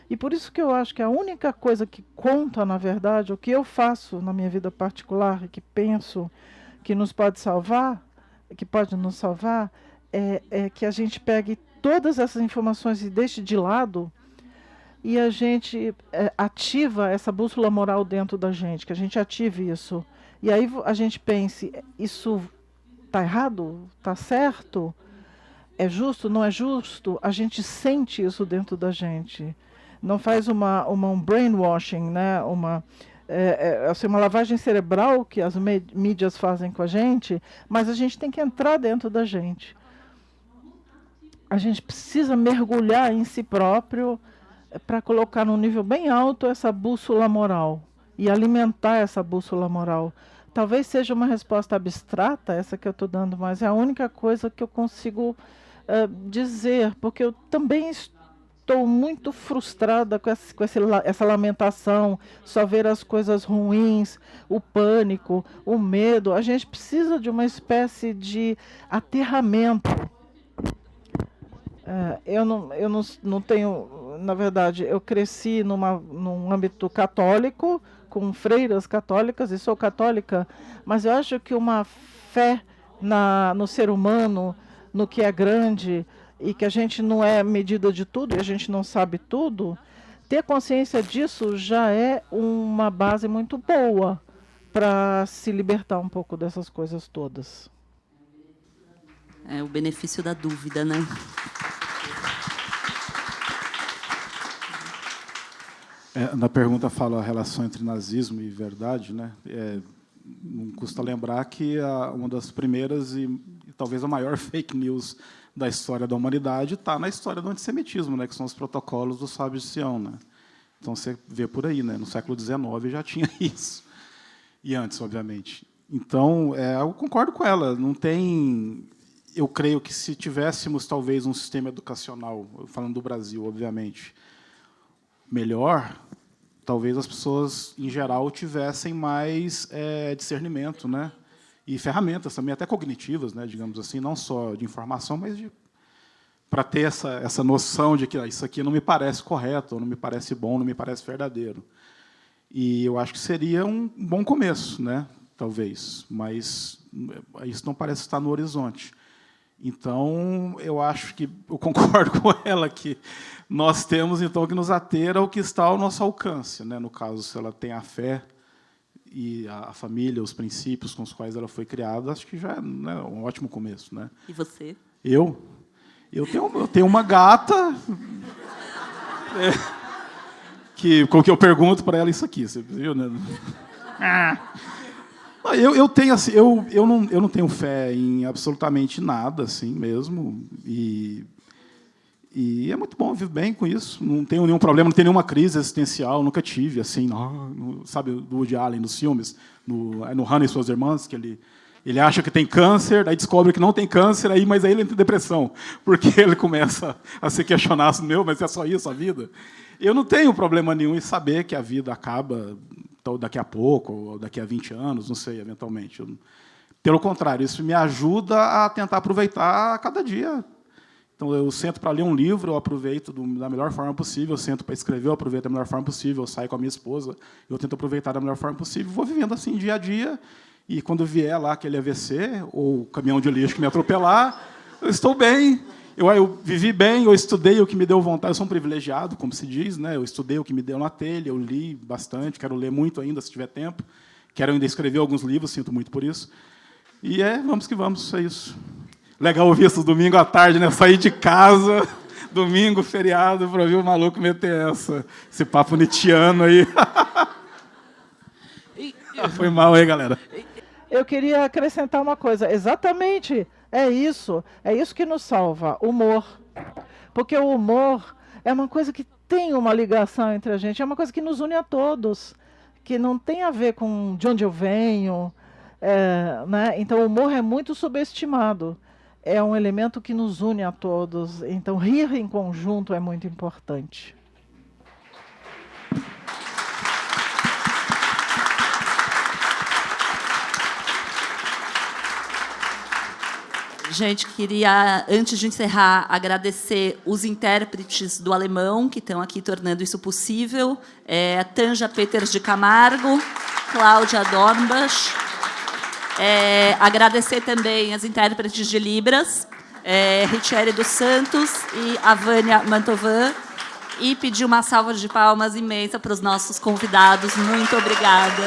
E por isso que eu acho que a única coisa que conta, na verdade, o que eu faço na minha vida particular, que penso que nos pode salvar, que pode nos salvar, é que a gente pegue todas essas informações e deixe de lado, e a gente ativa essa bússola moral dentro da gente, que a gente ative isso. E aí a gente pense, isso está errado? Está certo? É justo? Não é justo? A gente sente isso dentro da gente. Não faz um brainwashing, né? Uma lavagem cerebral que as mídias fazem com a gente, mas a gente tem que entrar dentro da gente. A gente precisa mergulhar em si próprio para colocar num nível bem alto essa bússola moral e alimentar essa bússola moral. Talvez seja uma resposta abstrata, essa que eu estou dando, mas é a única coisa que eu consigo dizer, porque eu também estou muito frustrada com essa lamentação, só ver as coisas ruins, o pânico, o medo. A gente precisa de uma espécie de aterramento. Eu não tenho, na verdade, eu cresci num âmbito católico, com freiras católicas, e sou católica, mas eu acho que uma fé no ser humano, no que é grande, e que a gente não é medida de tudo, e a gente não sabe tudo, ter consciência disso já é uma base muito boa para se libertar um pouco dessas coisas todas. É o benefício da dúvida, né? Na pergunta fala a relação entre nazismo e verdade, né? Não custa lembrar que uma das primeiras e talvez a maior fake news da história da humanidade está na história do antissemitismo, né? Que são os protocolos dos sábios de Sião, né? Então você vê por aí, né? No século XIX já tinha isso, e antes, obviamente. Então, eu concordo com ela. Não tem. Eu creio que se tivéssemos talvez um sistema educacional, falando do Brasil, obviamente, melhor, talvez as pessoas, em geral, tivessem mais discernimento, né? E ferramentas também, até cognitivas, né? Digamos assim, não só de informação, mas para ter essa noção de que isso aqui não me parece correto, ou não me parece bom, não me parece verdadeiro. E eu acho que seria um bom começo, né? Talvez, mas isso não parece estar no horizonte. Então, eu acho que eu concordo com ela que nós temos, então, que nos ater ao que está ao nosso alcance, né? No caso, se ela tem a fé e a família, os princípios com os quais ela foi criada, acho que já é, né, um ótimo começo, né? E você? Eu tenho uma gata com que eu pergunto para ela isso aqui, você viu, né? Eu tenho assim, eu não tenho fé em absolutamente nada, assim mesmo, e é muito bom, eu vivo bem com isso, não tenho nenhum problema, não tenho nenhuma crise existencial, nunca tive, assim, sabe, do Woody Allen, nos filmes, no Hannah e suas irmãs, que ele acha que tem câncer, aí descobre que não tem câncer, mas aí ele entra em depressão, porque ele começa a se questionar, mas é só isso a vida? Eu não tenho problema nenhum em saber que a vida acaba daqui a pouco, ou daqui a 20 anos, não sei, eventualmente. Pelo contrário, isso me ajuda a tentar aproveitar cada dia. Então, eu sento para ler um livro, eu aproveito da melhor forma possível, eu sento para escrever, eu aproveito da melhor forma possível, eu saio com a minha esposa, eu tento aproveitar da melhor forma possível, vou vivendo assim dia a dia, e quando vier lá aquele AVC, ou o caminhão de lixo que me atropelar, eu estou bem. Eu vivi bem, eu estudei o que me deu vontade, eu sou um privilegiado, como se diz, né? Eu estudei o que me deu na telha, eu li bastante, quero ler muito ainda, se tiver tempo. Quero ainda escrever alguns livros, sinto muito por isso. E vamos que vamos, é isso. Legal ouvir isso domingo à tarde, né? Sair de casa, domingo, feriado, para ouvir o maluco meter esse papo nietzschiano aí. Foi mal aí, galera. Eu queria acrescentar uma coisa, exatamente. É isso que nos salva, humor. Porque o humor é uma coisa que tem uma ligação entre a gente, é uma coisa que nos une a todos, que não tem a ver com de onde eu venho, né? Então o humor é muito subestimado, é um elemento que nos une a todos, então rir em conjunto é muito importante. Gente, queria, antes de encerrar, agradecer os intérpretes do alemão que estão aqui tornando isso possível. Tanja Peters de Camargo, Cláudia Dornbach. Agradecer também as intérpretes de Libras, Richelle dos Santos e a Vânia Mantovan. E pedir uma salva de palmas imensa para os nossos convidados. Muito obrigada.